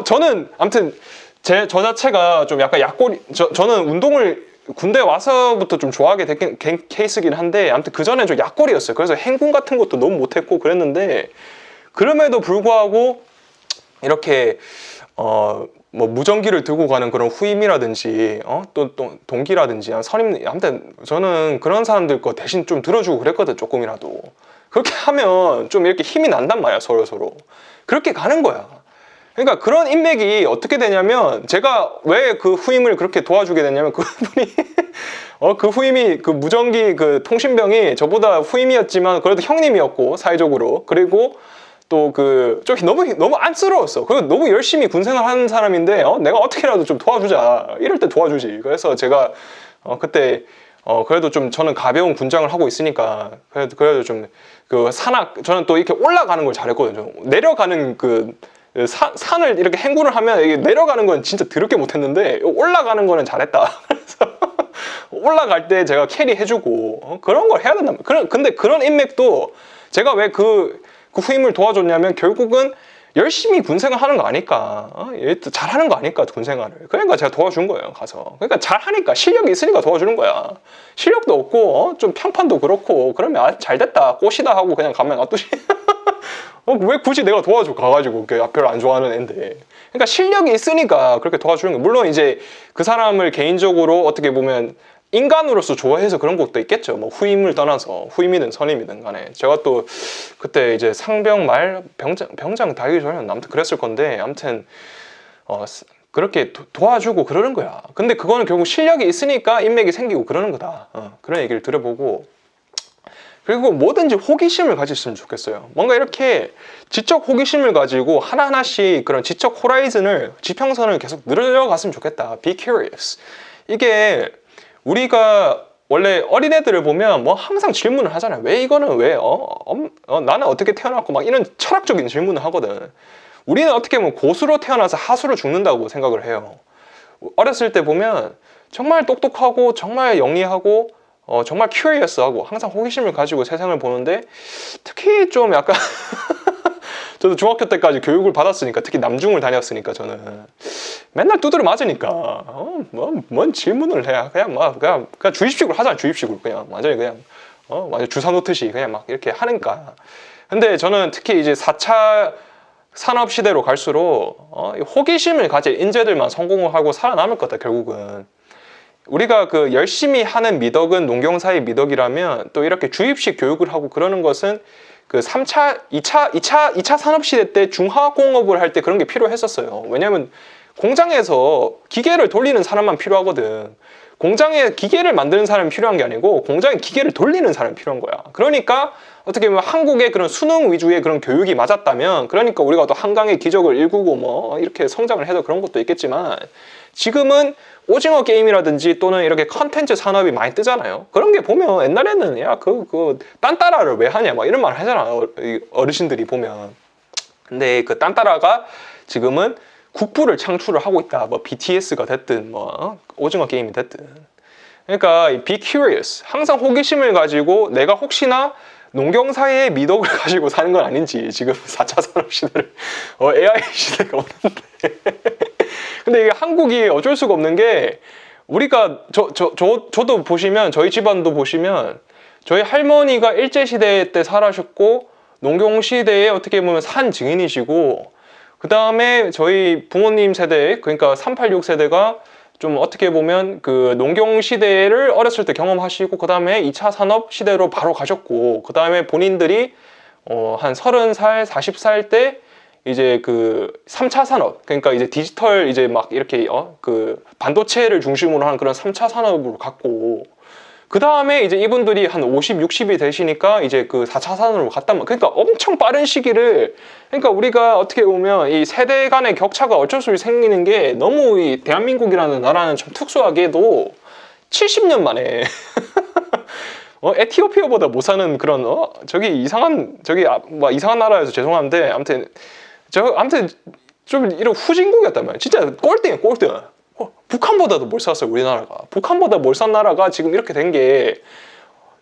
저는 아무튼 저 자체가 좀 약간 약골이, 저는 운동을 군대 와서부터 좀 좋아하게 된 케이스긴 한데, 아무튼 그 전에 좀 약골이었어요. 그래서 행군 같은 것도 너무 못했고 그랬는데, 그럼에도 불구하고 이렇게 뭐 무전기를 들고 가는 그런 후임이라든지 또 동기라든지 선임, 아무튼 저는 그런 사람들 거 대신 좀 들어주고 그랬거든. 조금이라도 그렇게 하면 좀 이렇게 힘이 난단 말이야. 서로 그렇게 가는 거야. 그러니까 그런 인맥이 어떻게 되냐면, 제가 왜 그 후임을 그렇게 도와주게 됐냐면, 그분이 그 후임이 그 무전기 그 통신병이 저보다 후임이었지만 그래도 형님이었고 사회적으로, 그리고 또 좀 너무 안쓰러웠어. 그리고 너무 열심히 군생활 하는 사람인데 내가 어떻게라도 좀 도와주자, 이럴 때 도와주지. 그래서 제가 그때 그래도 좀 저는 가벼운 군장을 하고 있으니까 그래도 좀 그 저는 또 이렇게 올라가는 걸 잘했거든요. 내려가는 산을 이렇게 행군을 하면 이게 내려가는 건 진짜 더럽게 못했는데 올라가는 거는 잘했다. 그래서 올라갈 때 제가 캐리 해주고 그런 걸 해야 된다. 근데 그런 인맥도 제가 왜 그 후임을 도와줬냐면, 결국은 열심히 군생활 하는 거 아니까, 잘하는 거 아니까 군생활을. 그러니까 제가 도와준 거예요, 가서. 그러니까 잘하니까, 실력이 있으니까 도와주는 거야. 실력도 없고 좀 평판도 그렇고 그러면 잘 됐다, 꽃이다 하고 그냥 가면 놔두지. 왜 굳이 내가 도와줘 가가지고, 별로 안 좋아하는 애인데. 그러니까 실력이 있으니까 그렇게 도와주는 거예요. 물론 이제 그 사람을 개인적으로 어떻게 보면 인간으로서 좋아해서 그런 것도 있겠죠. 뭐 후임을 떠나서, 후임이든 선임이든 간에. 제가 또 그때 이제 상병 말 병장 달기 전에 아무튼 그랬을 건데, 아무튼 그렇게 도와주고 그러는 거야. 근데 그거는 결국 실력이 있으니까 인맥이 생기고 그러는 거다. 그런 얘기를 들어보고, 그리고 뭐든지 호기심을 가졌으면 좋겠어요. 뭔가 이렇게 지적 호기심을 가지고 하나하나씩 그런 지적 호라이즌을, 지평선을 계속 늘려갔으면 좋겠다. Be curious. 이게 우리가 원래 어린애들을 보면 뭐 항상 질문을 하잖아요. 왜 이거는 왜? 나는 어떻게 태어났고 막 이런 철학적인 질문을 하거든. 우리는 어떻게 보면 고수로 태어나서 하수로 죽는다고 생각을 해요. 어렸을 때 보면 정말 똑똑하고 정말 영리하고 정말 큐리어스하고 항상 호기심을 가지고 세상을 보는데, 특히 좀 약간 저도 중학교 때까지 교육을 받았으니까, 특히 남중을 다녔으니까 저는 맨날 두드려 맞으니까 뭔 질문을 해야 그냥 주입식으로 하잖아. 주입식으로 그냥 완전히 그냥 완전 주사 놓듯이 그냥 막 이렇게 하니까. 근데 저는 특히 이제 4차 산업 시대로 갈수록 호기심을 가질 인재들만 성공을 하고 살아남을 거다. 결국은 우리가 그 열심히 하는 미덕은 농경사의 미덕이라면, 또 이렇게 주입식 교육을 하고 그러는 것은 그 2차 산업시대 때 중화공업을 할 때 그런 게 필요했었어요. 왜냐면 공장에서 기계를 돌리는 사람만 필요하거든. 공장에 기계를 만드는 사람이 필요한 게 아니고 공장에 기계를 돌리는 사람이 필요한 거야. 그러니까 어떻게 보면 한국의 그런 수능 위주의 그런 교육이 맞았다면, 그러니까 우리가 또 한강의 기적을 일구고 뭐 이렇게 성장을 해서 그런 것도 있겠지만, 지금은 오징어 게임이라든지 또는 이렇게 컨텐츠 산업이 많이 뜨잖아요. 그런 게 보면 옛날에는 야 딴따라를 왜 하냐 막 이런 말 하잖아, 어르신들이 보면. 근데 그 딴따라가 지금은 국부를 창출을 하고 있다. 뭐 BTS가 됐든 뭐 오징어 게임이 됐든. 그러니까 be curious, 항상 호기심을 가지고 내가 혹시나 농경사회의 미덕을 가지고 사는 건 아닌지, 지금 4차 산업 시대를 AI 시대가 오는데 근데 이게 한국이 어쩔 수가 없는 게, 우리가 저도 보시면, 저희 집안도 보시면 저희 할머니가 일제시대 때 살아셨고 농경시대에 어떻게 보면 산 증인이시고, 그 다음에 저희 부모님 세대, 그러니까 386 세대가 좀 어떻게 보면 그 농경 시대를 어렸을 때 경험하시고, 그 다음에 2차 산업 시대로 바로 가셨고, 그 다음에 본인들이 한 30살, 40살 때 이제 그 3차 산업, 그러니까 이제 디지털 이제 막 이렇게 그 반도체를 중심으로 하는 그런 3차 산업으로 갔고, 그 다음에 이제 이분들이 한 50, 60이 되시니까 이제 그 4차 산업으로 갔단 말이야. 그러니까 엄청 빠른 시기를, 그러니까 우리가 어떻게 보면 이 세대 간의 격차가 어쩔 수 없이 생기는 게, 너무 이 대한민국이라는 나라는 참 특수하게도 70년 만에 에티오피아보다 못 사는 그런 뭐 이상한 나라여서 죄송한데, 아무튼 좀 이런 후진국이었단 말이야. 진짜 꼴등이야, 꼴등. 북한보다도 못 샀어요, 우리나라가. 북한보다 못 산 나라가 지금 이렇게 된 게,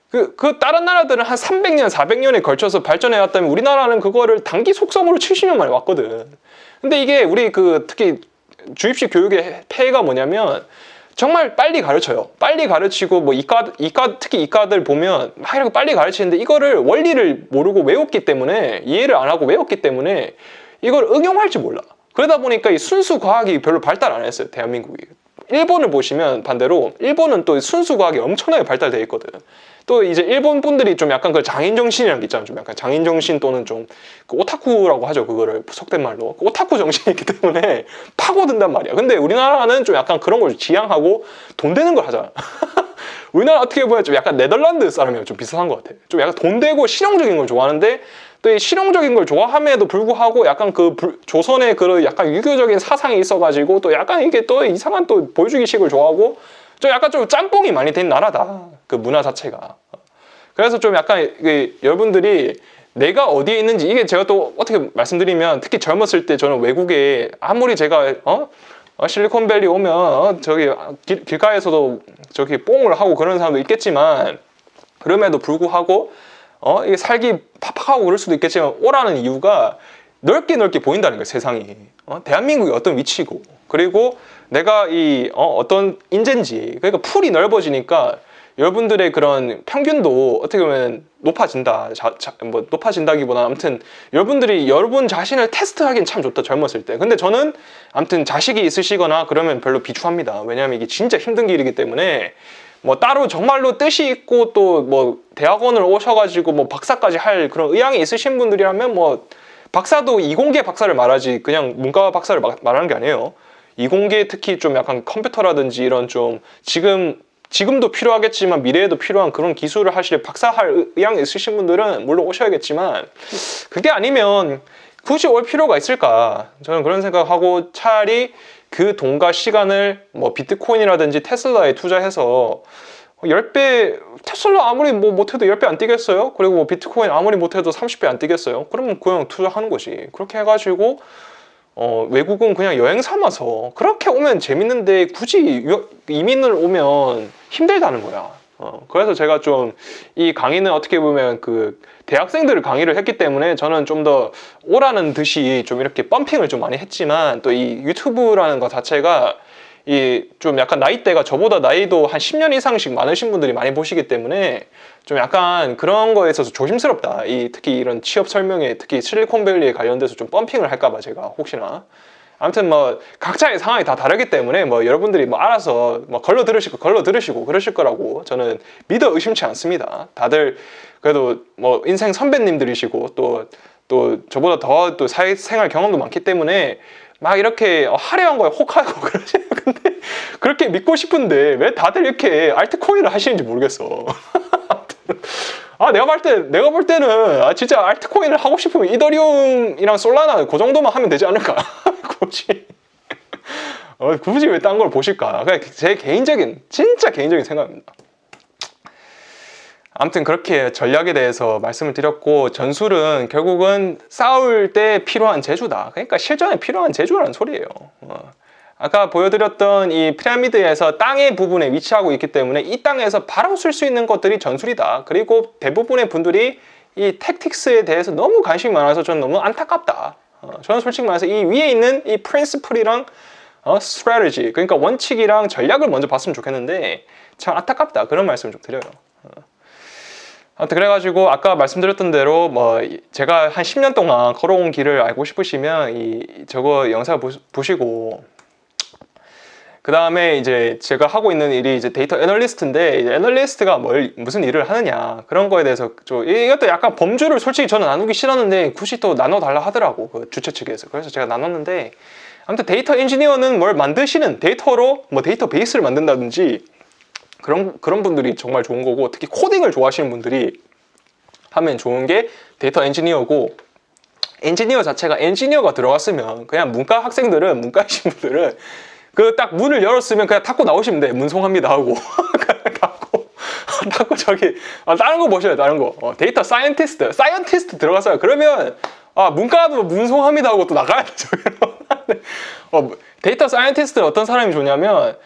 그 다른 나라들은 한 300년, 400년에 걸쳐서 발전해 왔다면, 우리나라는 그거를 단기 속성으로 70년 만에 왔거든. 근데 이게 우리 특히 주입식 교육의 폐해가 뭐냐면, 정말 빨리 가르쳐요. 빨리 가르치고, 뭐 특히 이과들 보면 막 이렇게 빨리 가르치는데, 이거를 원리를 모르고 외웠기 때문에, 이해를 안 하고 외웠기 때문에 이걸 응용할지 몰라. 그러다 보니까 이 순수 과학이 별로 발달 안 했어요, 대한민국이. 일본을 보시면 반대로, 일본은 또 순수 과학이 엄청나게 발달되어 있거든. 또 이제 일본 분들이 좀 약간 그 장인 정신이라는 게 있잖아요. 좀 약간 장인 정신 또는 좀 그 오타쿠라고 하죠, 그거를 속된 말로. 그 오타쿠 정신이 있기 때문에 파고든단 말이야. 근데 우리나라는 좀 약간 그런 걸 지향하고 돈 되는 걸 하잖아. 우리나라 어떻게 보면 좀 약간 네덜란드 사람이랑 좀 비슷한 것 같아. 좀 약간 돈 되고 실용적인 걸 좋아하는데, 또 이 실용적인 걸 좋아함에도 불구하고 약간 조선의 그 약간 유교적인 사상이 있어가지고, 또 약간 이게 또 이상한 또 보여주기식을 좋아하고, 좀 약간 좀 짬뽕이 많이 된 나라다, 그 문화 자체가. 그래서 좀 약간 여러분들이 내가 어디에 있는지, 이게 제가 또 어떻게 말씀드리면, 특히 젊었을 때 저는 외국에 아무리 제가 실리콘밸리 오면 저기 길가에서도 저기 뽕을 하고 그런 사람도 있겠지만, 그럼에도 불구하고 이게 살기 팍팍하고 그럴 수도 있겠지만, 오라는 이유가 넓게 보인다는 거예요, 세상이. 대한민국이 어떤 위치고, 그리고 내가 어떤 인재인지. 그러니까 풀이 넓어지니까 여러분들의 그런 평균도 어떻게 보면 높아진다. 뭐 높아진다기보다는, 아무튼 여러분들이 여러분 자신을 테스트하기는 참 좋다, 젊었을 때. 근데 저는 아무튼 자식이 있으시거나 그러면 별로 비추합니다. 왜냐하면 이게 진짜 힘든 길이기 때문에, 뭐 따로 정말로 뜻이 있고 또 뭐 대학원을 오셔가지고 뭐 박사까지 할 그런 의향이 있으신 분들이라면, 뭐 박사도 이공계 박사를 말하지 그냥 문과 박사를 말하는 게 아니에요. 이공계, 특히 좀 약간 컴퓨터라든지 이런 좀 지금도 필요하겠지만 미래에도 필요한 그런 기술을 하실 박사할 의향이 있으신 분들은 물론 오셔야겠지만, 그게 아니면 굳이 올 필요가 있을까, 저는 그런 생각하고, 차라리 그 돈과 시간을 뭐 비트코인이라든지 테슬라에 투자해서 10배, 테슬라 아무리 뭐 못해도 10배 안 뛰겠어요? 그리고 뭐 비트코인 아무리 못해도 30배 안 뛰겠어요? 그러면 그냥 투자하는 거지. 그렇게 해가지고 외국은 그냥 여행 삼아서, 그렇게 오면 재밌는데 굳이 이민을 오면 힘들다는 거야. 그래서 제가 좀 이 강의는 어떻게 보면 그 대학생들을 강의를 했기 때문에, 저는 좀 더 오라는 듯이 좀 이렇게 펌핑을 좀 많이 했지만, 또 이 유튜브라는 것 자체가 이 좀 약간 나이대가 저보다 나이도 한 10년 이상씩 많으신 분들이 많이 보시기 때문에, 좀 약간 그런 거에 있어서 조심스럽다. 특히 이런 취업 설명에, 특히 실리콘밸리에 관련돼서 좀 펌핑을 할까봐 제가 혹시나. 아무튼 뭐 각자의 상황이 다 다르기 때문에, 뭐 여러분들이 뭐 알아서 뭐 걸러 들으시고 그러실 거라고 저는 믿어 의심치 않습니다. 다들 그래도 뭐 인생 선배님들이시고 또 저보다 더 또 사회생활 경험도 많기 때문에, 막 이렇게 화려한 거에 혹하고 그러시는 근데 그렇게 믿고 싶은데 왜 다들 이렇게 알트코인을 하시는지 모르겠어. 내가 볼 때는 진짜 알트코인을 하고 싶으면 이더리움이랑 솔라나 그 정도만 하면 되지 않을까? 굳이 왜 딴 걸 보실까? 그냥 제 개인적인 진짜 개인적인 생각입니다. 아무튼 그렇게 전략에 대해서 말씀을 드렸고, 전술은 결국은 싸울 때 필요한 재주다. 그러니까 실전에 필요한 재주라는 소리예요. 아까 보여드렸던 이 피라미드에서 땅의 부분에 위치하고 있기 때문에 이 땅에서 바로 쓸 수 있는 것들이 전술이다. 그리고 대부분의 분들이 이 택틱스에 대해서 너무 관심이 많아서 저는 너무 안타깝다. 저는 솔직히 말해서 이 위에 있는 이 프린시플이랑 strategy, 그러니까 원칙이랑 전략을 먼저 봤으면 좋겠는데 참 안타깝다. 그런 말씀을 좀 드려요. 아무튼 그래가지고 아까 말씀드렸던 대로 뭐 제가 한 10년 동안 걸어온 길을 알고 싶으시면 저거 영상 보시고, 그 다음에 이제 제가 하고 있는 일이 이제 데이터 애널리스트인데, 이제 애널리스트가 무슨 일을 하느냐 그런 거에 대해서 이것도 약간 범주를 솔직히 저는 나누기 싫었는데 굳이 또 나눠달라 하더라고, 그 주최 측에서. 그래서 제가 나눴는데, 아무튼 데이터 엔지니어는 뭘 만드시는 데이터로 뭐 데이터 베이스를 만든다든지 그런 분들이 정말 좋은 거고, 특히 코딩을 좋아하시는 분들이 하면 좋은 게 데이터 엔지니어고, 엔지니어 자체가 엔지니어가 들어갔으면 그냥 문과이신 분들은 그 딱 문을 열었으면 그냥 닫고 나오시면 돼. 문송합니다 하고 닫고 저기 다른 거 보셔요. 다른 거 데이터 사이언티스트 들어갔어요. 그러면 문과도 문송합니다 하고 또 나가야 돼. 데이터 사이언티스트는 어떤 사람이 좋냐면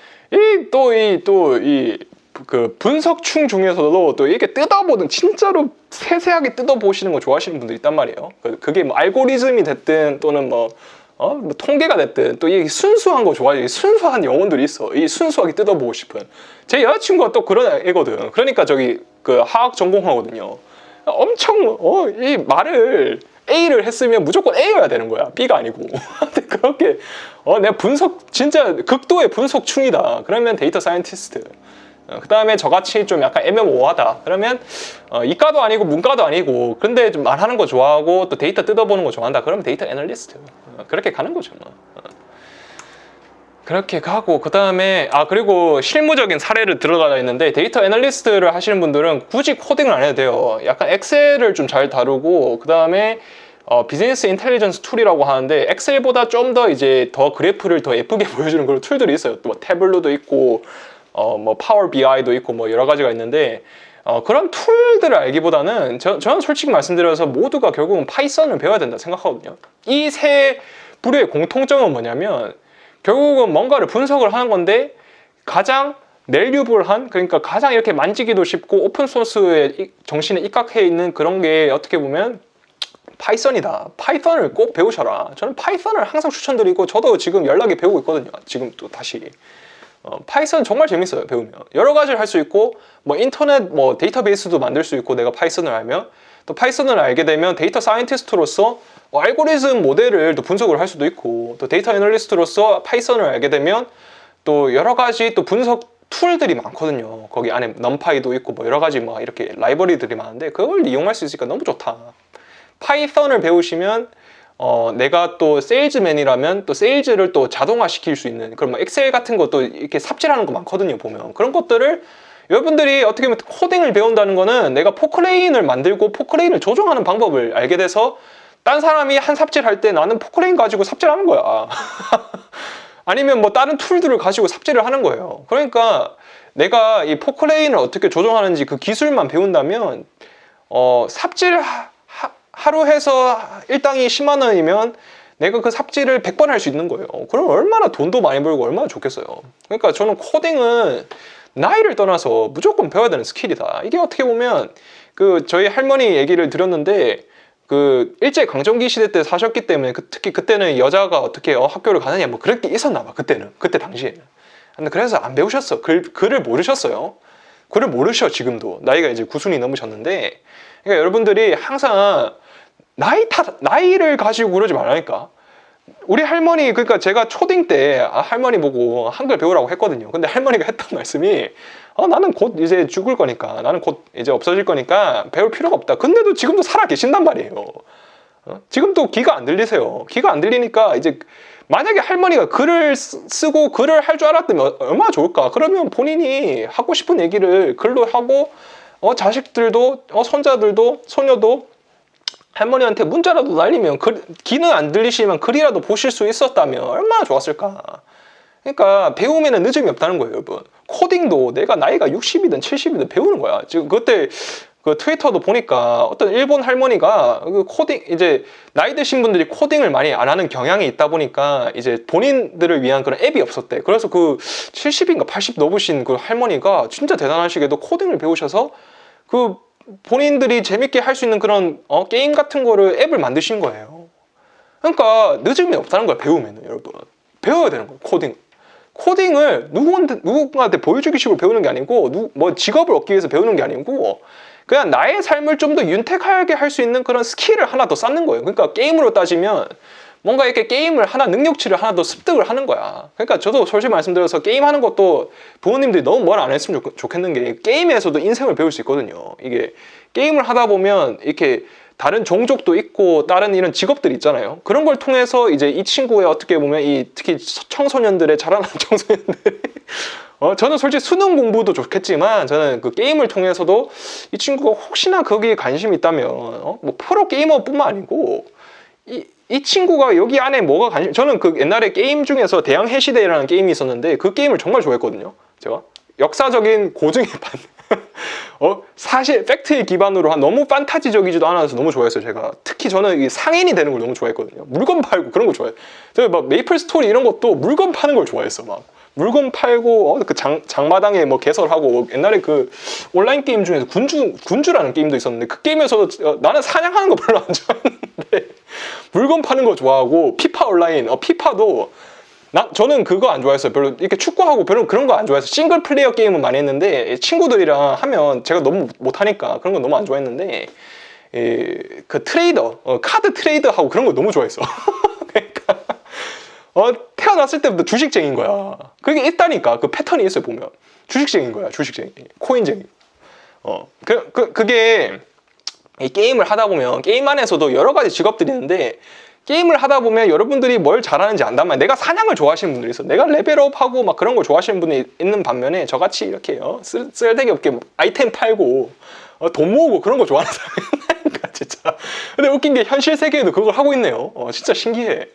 그 분석충 중에서도 또 이렇게 뜯어보는, 진짜로 세세하게 뜯어보시는 거 좋아하시는 분들이 있단 말이에요. 그게 뭐 알고리즘이 됐든 또는 뭐 통계가 됐든 또 이 순수한 거 좋아해요. 순수한 영혼들이 있어. 이 순수하게 뜯어보고 싶은. 제 여자친구가 또 그런 애거든. 그러니까 그 화학 전공하거든요. 엄청 이 말을 A를 했으면 무조건 A여야 되는 거야. B가 아니고. 근데 그렇게 내가 진짜 극도의 분석충이다. 그러면 데이터 사이언티스트. 그 다음에 저같이 좀 약간 애매모호하다. 그러면 이과도 아니고 문과도 아니고 근데 좀 말하는 거 좋아하고 또 데이터 뜯어보는 거 좋아한다. 그러면 데이터 애널리스트. 그렇게 가는 거죠. 그렇게 가고, 그 다음에 그리고 실무적인 사례를 들어가야 있는데, 데이터 애널리스트를 하시는 분들은 굳이 코딩을 안 해도 돼요. 약간 엑셀을 좀 잘 다루고, 그 다음에 비즈니스 인텔리전스 툴이라고 하는데, 엑셀보다 좀 더 이제 더 그래프를 더 예쁘게 보여주는 그런 툴들이 있어요. 또 뭐 태블로도 있고 뭐 파워 BI도 있고 뭐 여러 가지가 있는데, 그런 툴들을 알기보다는 저는 솔직히 말씀드려서 모두가 결국은 파이썬을 배워야 된다 생각하거든요. 이 세 부류의 공통점은 뭐냐면 결국은 뭔가를 분석을 하는 건데 가장 밸류블한, 그러니까 가장 이렇게 만지기도 쉽고 오픈소스의 정신에 입각해 있는 그런 게 어떻게 보면 파이썬이다. 파이썬을 꼭 배우셔라. 저는 파이썬을 항상 추천드리고, 저도 지금 연락이 배우고 있거든요. 지금 또 다시 파이썬 정말 재밌어요. 배우면 여러 가지를 할 수 있고, 뭐 인터넷 뭐 데이터베이스도 만들 수 있고, 내가 파이썬을 알면 또 파이썬을 알게 되면 데이터 사이언티스트로서 알고리즘 모델을 또 분석을 할 수도 있고, 또 데이터 애널리스트로서 파이썬을 알게 되면 또 여러 가지 또 분석 툴들이 많거든요. 거기 안에 넘파이도 있고 뭐 여러 가지 뭐 이렇게 라이브러리들이 많은데 그걸 이용할 수 있으니까 너무 좋다. 파이썬을 배우시면 내가 또 세일즈맨이라면 또 세일즈를 또 자동화시킬 수 있는 그런 뭐 엑셀 같은 것도 이렇게 삽질하는 거 많거든요. 보면 그런 것들을 여러분들이 어떻게 보면 코딩을 배운다는 거는 내가 포크레인을 만들고 포크레인을 조종하는 방법을 알게 돼서 딴 사람이 한 삽질할 때 나는 포크레인 가지고 삽질하는 거야. 아니면 뭐 다른 툴들을 가지고 삽질을 하는 거예요. 그러니까 내가 이 포크레인을 어떻게 조종하는지 그 기술만 배운다면 삽질 하루 해서 일당이 10만 원이면 내가 그 삽질을 100번 할 수 있는 거예요. 그럼 얼마나 돈도 많이 벌고 얼마나 좋겠어요. 그러니까 저는 코딩은 나이를 떠나서 무조건 배워야 되는 스킬이다. 이게 어떻게 보면 그 저희 할머니 얘기를 드렸는데, 그 일제 강점기 시대 때 사셨기 때문에 특히 그때는 여자가 어떻게 학교를 가느냐 뭐 그런 게 있었나 봐. 그때 당시에는. 근데 그래서 안 배우셨어. 글을 모르셨어요. 글을 모르셔. 지금도 나이가 이제 9순이 넘으셨는데. 그러니까 여러분들이 항상 나이를 가지고 그러지 말라니까. 우리 할머니, 그러니까 제가 초딩 때 할머니 보고 한글 배우라고 했거든요. 근데 할머니가 했던 말씀이 나는 곧 이제 죽을 거니까, 나는 곧 이제 없어질 거니까 배울 필요가 없다. 근데도 지금도 살아 계신단 말이에요. 지금도 귀가 안 들리세요. 귀가 안 들리니까 이제 만약에 할머니가 글을 쓰고 글을 할 줄 알았다면 얼마나 좋을까. 그러면 본인이 하고 싶은 얘기를 글로 하고 자식들도 손자들도 소녀도 할머니한테 문자라도 날리면 귀는 안 들리시면 글이라도 보실 수 있었다면 얼마나 좋았을까. 그러니까 배움에는 늦음이 없다는 거예요, 여러분. 코딩도 내가 나이가 60이든 70이든 배우는 거야. 지금 그때 그 트위터도 보니까 어떤 일본 할머니가 그 코딩, 이제 나이 드신 분들이 코딩을 많이 안 하는 경향이 있다 보니까 이제 본인들을 위한 그런 앱이 없었대. 그래서 그 70인가 80 넘으신 그 할머니가 진짜 대단하시게도 코딩을 배우셔서 그 본인들이 재밌게 할 수 있는 그런 게임 같은 거를 앱을 만드신 거예요. 그러니까 늦음이 없다는 거야, 배우면은. 여러분, 배워야 되는 거예요, 코딩을 누군가한테 보여주기 식으로 배우는 게 아니고 뭐 직업을 얻기 위해서 배우는 게 아니고 그냥 나의 삶을 좀 더 윤택하게 할 수 있는 그런 스킬을 하나 더 쌓는 거예요. 그러니까 게임으로 따지면 뭔가 이렇게 게임을 하나, 능력치를 하나 더 습득을 하는 거야. 그러니까 저도 솔직히 말씀드려서 게임하는 것도 부모님들이 너무 뭘 안 했으면 좋겠는 게 게임에서도 인생을 배울 수 있거든요. 이게 게임을 하다 보면 이렇게 다른 종족도 있고 다른 이런 직업들이 있잖아요. 그런 걸 통해서 이제 이 친구의 어떻게 보면 특히 청소년들의 자라나는 청소년들이 저는 솔직히 수능 공부도 좋겠지만 저는 그 게임을 통해서도 이 친구가 혹시나 거기에 관심이 있다면 뭐 프로 게이머뿐만 아니고 이 친구가 여기 안에 뭐가 저는 그 옛날에 게임 중에서 대항해 시대라는 게임이 있었는데 그 게임을 정말 좋아했거든요. 제가 역사적인 고증의 판 사실 팩트에 기반으로 한 너무 판타지적이지도 않아서 너무 좋아했어요. 제가 특히 저는 상인이 되는 걸 너무 좋아했거든요. 물건 팔고 그런 거 좋아해요. 제가 막 메이플 스토리 이런 것도 물건 파는 걸 좋아했어. 막 물건 팔고 그 장마당에 뭐 개설하고 옛날에 그 온라인 게임 중에서 군주라는 게임도 있었는데 그 게임에서도 나는 사냥하는 거 별로 안 좋아했는데 물건 파는 거 좋아하고 피파 온라인 피파도 저는 그거 안 좋아했어요. 별로 이렇게 축구하고 별로 그런 거 안 좋아해서 싱글 플레이어 게임은 많이 했는데 친구들이랑 하면 제가 너무 못하니까 그런 거 너무 안 좋아했는데 그 트레이더 카드 트레이더하고 그런 거 너무 좋아했어. 그러니까 태어났을 때부터 주식쟁인 거야. 그게 있다니까. 그 패턴이 있어요. 보면 주식쟁인 거야. 주식쟁이, 코인쟁이. 그게 이 게임을 하다 보면 게임 안에서도 여러 가지 직업들이 있는데 게임을 하다 보면 여러분들이 뭘 잘하는지 안단 말이야. 내가 사냥을 좋아하시는 분들이 있어. 내가 레벨업하고 막 그런 걸 좋아하시는 분이 있는 반면에 저같이 이렇게 쓸데기 없게 아이템 팔고 돈 모으고 그런 거 좋아하는 사람이 있다니까 진짜. 근데 웃긴 게 현실 세계에도 그걸 하고 있네요. 진짜 신기해.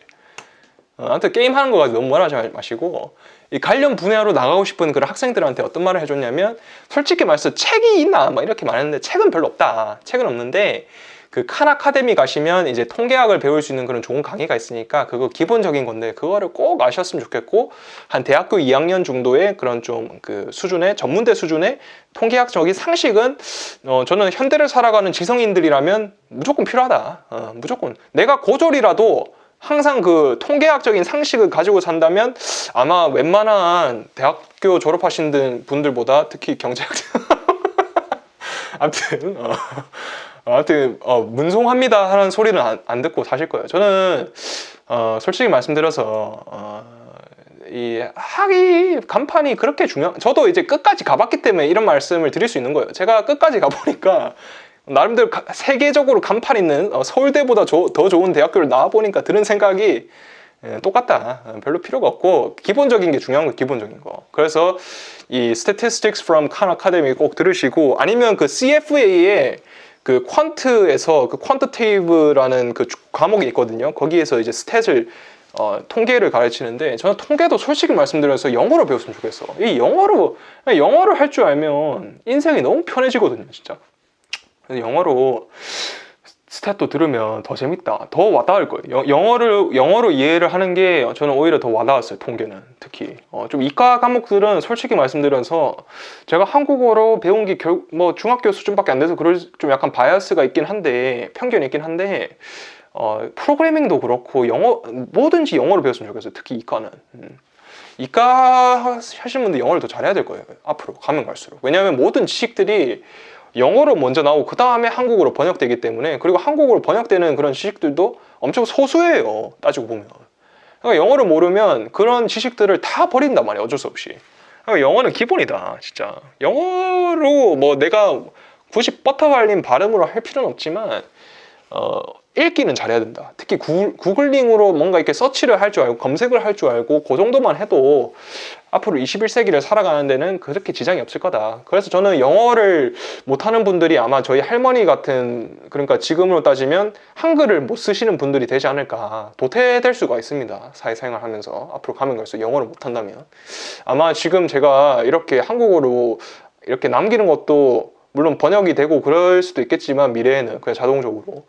아무튼 게임 하는 거 가지고 너무 뭐라 하지 마시고 이 관련 분야로 나가고 싶은 그런 학생들한테 어떤 말을 해줬냐면 솔직히 말해서 책이 있나 막 이렇게 말했는데 책은 별로 없다. 책은 없는데 그 칸 아카데미 가시면 이제 통계학을 배울 수 있는 그런 좋은 강의가 있으니까 그거 기본적인 건데 그거를 꼭 아셨으면 좋겠고 한 대학교 2학년 정도의 그런 좀 그 수준의 전문대 수준의 통계학적인 상식은 저는 현대를 살아가는 지성인들이라면 무조건 필요하다. 무조건 내가 고졸이라도 항상 그 통계학적인 상식을 가지고 산다면 아마 웬만한 대학교 졸업하신 분들보다 특히 경제학 아무튼 문송합니다 하는 소리는 안 듣고 사실 거예요. 저는 솔직히 말씀드려서 이 학위 간판이 그렇게 저도 이제 끝까지 가봤기 때문에 이런 말씀을 드릴 수 있는 거예요. 제가 끝까지 가보니까 나름대로 세계적으로 간판 있는 서울대보다 더 좋은 대학교를 나와보니까 드는 생각이 똑같다. 별로 필요가 없고 기본적인 게 중요한 거, 기본적인 거. 그래서 이 Statistics from Khan Academy 꼭 들으시고 아니면 그 CFA의 그 퀀트에서 그 퀀트테이브라는 그 과목이 있거든요. 거기에서 이제 스탯을 통계를 가르치는데 저는 통계도 솔직히 말씀드려서 영어로 배웠으면 좋겠어. 이 영어를 할 줄 알면 인생이 너무 편해지거든요, 진짜. 그래서 영어로 스탯도 들으면 더 재밌다, 더 와닿을 거예요. 영어로 이해를 하는 게 저는 오히려 더 와닿았어요. 통계는 특히 좀 이과 과목들은 솔직히 말씀드려서 제가 한국어로 배운 게 뭐 중학교 수준밖에 안 돼서 그럴 좀 약간 바이어스가 있긴 한데 편견이 있긴 한데 프로그래밍도 그렇고 뭐든지 영어로 배웠으면 좋겠어요. 특히 이과는. 이과 하시는 분들 영어를 더 잘해야 될 거예요. 앞으로 가면 갈수록. 왜냐하면 모든 지식들이 영어로 먼저 나오고 그 다음에 한국어로 번역되기 때문에 그리고 한국어로 번역되는 그런 지식들도 엄청 소수예요. 따지고 보면. 그러니까 영어를 모르면 그런 지식들을 다 버린단 말이에요. 어쩔 수 없이. 그러니까 영어는 기본이다. 진짜. 영어로 뭐 내가 굳이 버터 발린 발음으로 할 필요는 없지만 읽기는 잘해야 된다. 특히 구글링으로 뭔가 이렇게 서치를 할 줄 알고 검색을 할 줄 알고 그 정도만 해도 앞으로 21세기를 살아가는 데는 그렇게 지장이 없을 거다. 그래서 저는 영어를 못하는 분들이 아마 저희 할머니 같은, 그러니까 지금으로 따지면 한글을 못 쓰시는 분들이 되지 않을까. 도태될 수가 있습니다. 사회생활 하면서 앞으로 가면 갈수록 영어를 못한다면. 아마 지금 제가 이렇게 한국어로 이렇게 남기는 것도 물론 번역이 되고 그럴 수도 있겠지만 미래에는 그냥 자동적으로.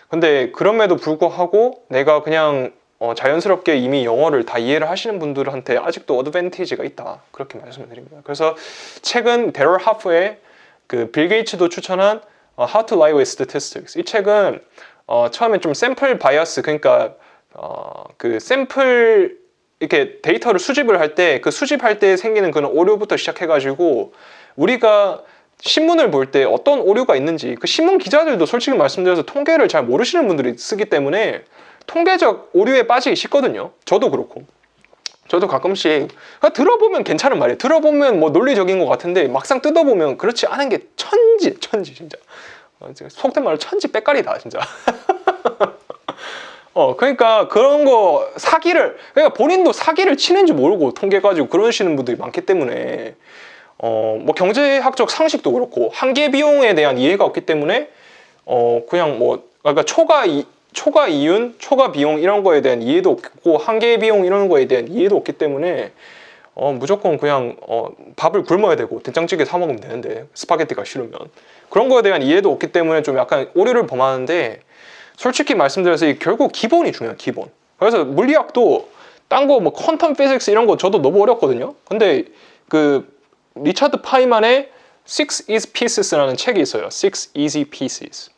근데 그럼에도 불구하고 내가 그냥 자연스럽게 이미 영어를 다 이해를 하시는 분들한테 아직도 어드밴티지가 있다. 그렇게 말씀을 드립니다. 그래서 책은 데럴 하프의 그 빌 게이츠도 추천한 How to Lie with Statistics. 이 책은 처음에 좀 샘플 바이어스, 그러니까 그 샘플 이렇게 데이터를 수집을 할 때 그 수집할 때 생기는 그런 오류부터 시작해가지고 우리가 신문을 볼 때 어떤 오류가 있는지, 그 신문 기자들도 솔직히 말씀드려서 통계를 잘 모르시는 분들이 쓰기 때문에 통계적 오류에 빠지기 쉽거든요. 저도 그렇고. 저도 가끔씩 들어보면 괜찮은 말이에요. 들어보면 뭐 논리적인 것 같은데 막상 뜯어보면 그렇지 않은 게 천지 진짜. 속된 말로 천지 빽깔이다 진짜. 그러니까 그런 거 그러니까 본인도 사기를 치는지 모르고 통계 가지고 그러시는 분들이 많기 때문에 뭐 경제학적 상식도 그렇고 한계 비용에 대한 이해가 없기 때문에 그냥 뭐 그러니까 초과 이윤, 초과 비용 이런 거에 대한 이해도 없고 한계 비용 이런 거에 대한 이해도 없기 때문에 무조건 그냥 밥을 굶어야 되고 된장찌개 사 먹으면 되는데 스파게티가 싫으면 그런 거에 대한 이해도 없기 때문에 좀 약간 오류를 범하는데 솔직히 말씀드려서 결국 기본이 중요해요. 기본. 그래서 물리학도 딴 거 뭐 퀀텀 피직스 이런 거 저도 너무 어렵거든요. 근데 그 리차드 파이만의 Six Easy Pieces라는 책이 있어요. Six Easy Pieces.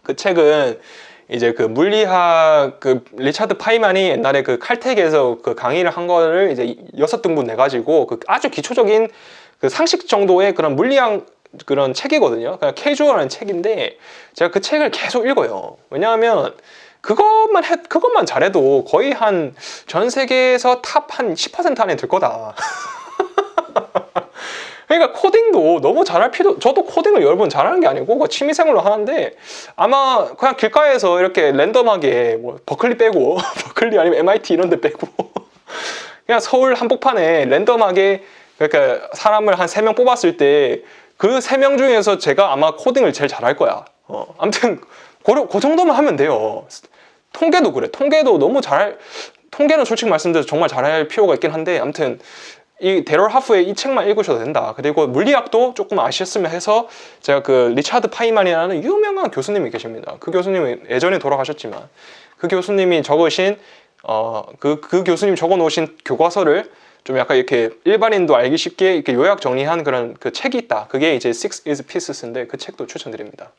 그 책은 이제 그 물리학 그 리차드 파이만이 옛날에 그 칼텍에서 그 강의를 한 거를 이제 6등분 내가지고 그 아주 기초적인 그 상식 정도의 그런 물리학 그런 책이거든요. 그냥 캐주얼한 책인데 제가 그 책을 계속 읽어요. 왜냐하면 그것만 잘해도 거의 한 전 세계에서 탑 한 10% 안에 들 거다. 그러니까 코딩도 너무 잘할 필요, 저도 코딩을 여러 번 잘하는 게 아니고 취미생활로 하는데 아마 그냥 길가에서 이렇게 랜덤하게 뭐 버클리 빼고 버클리 아니면 MIT 이런 데 빼고 그냥 서울 한복판에 랜덤하게 그러니까 사람을 한 3명 뽑았을 때 그 3명 중에서 제가 아마 코딩을 제일 잘할 거야. 아무튼 그 정도만 하면 돼요. 통계도 그래. 통계는 솔직히 말씀드려서 정말 잘할 필요가 있긴 한데 아무튼 이 데럴 하프의 이 책만 읽으셔도 된다. 그리고 물리학도 조금 아셨으면 해서 제가 그 리차드 파이만이라는 유명한 교수님이 계십니다. 그 교수님은 예전에 돌아가셨지만 그 교수님이 적으신 그 교수님 적어놓으신 교과서를 좀 약간 이렇게 일반인도 알기 쉽게 이렇게 요약 정리한 그런 그 책이 있다. 그게 이제 Six Easy Pieces인데 그 책도 추천드립니다.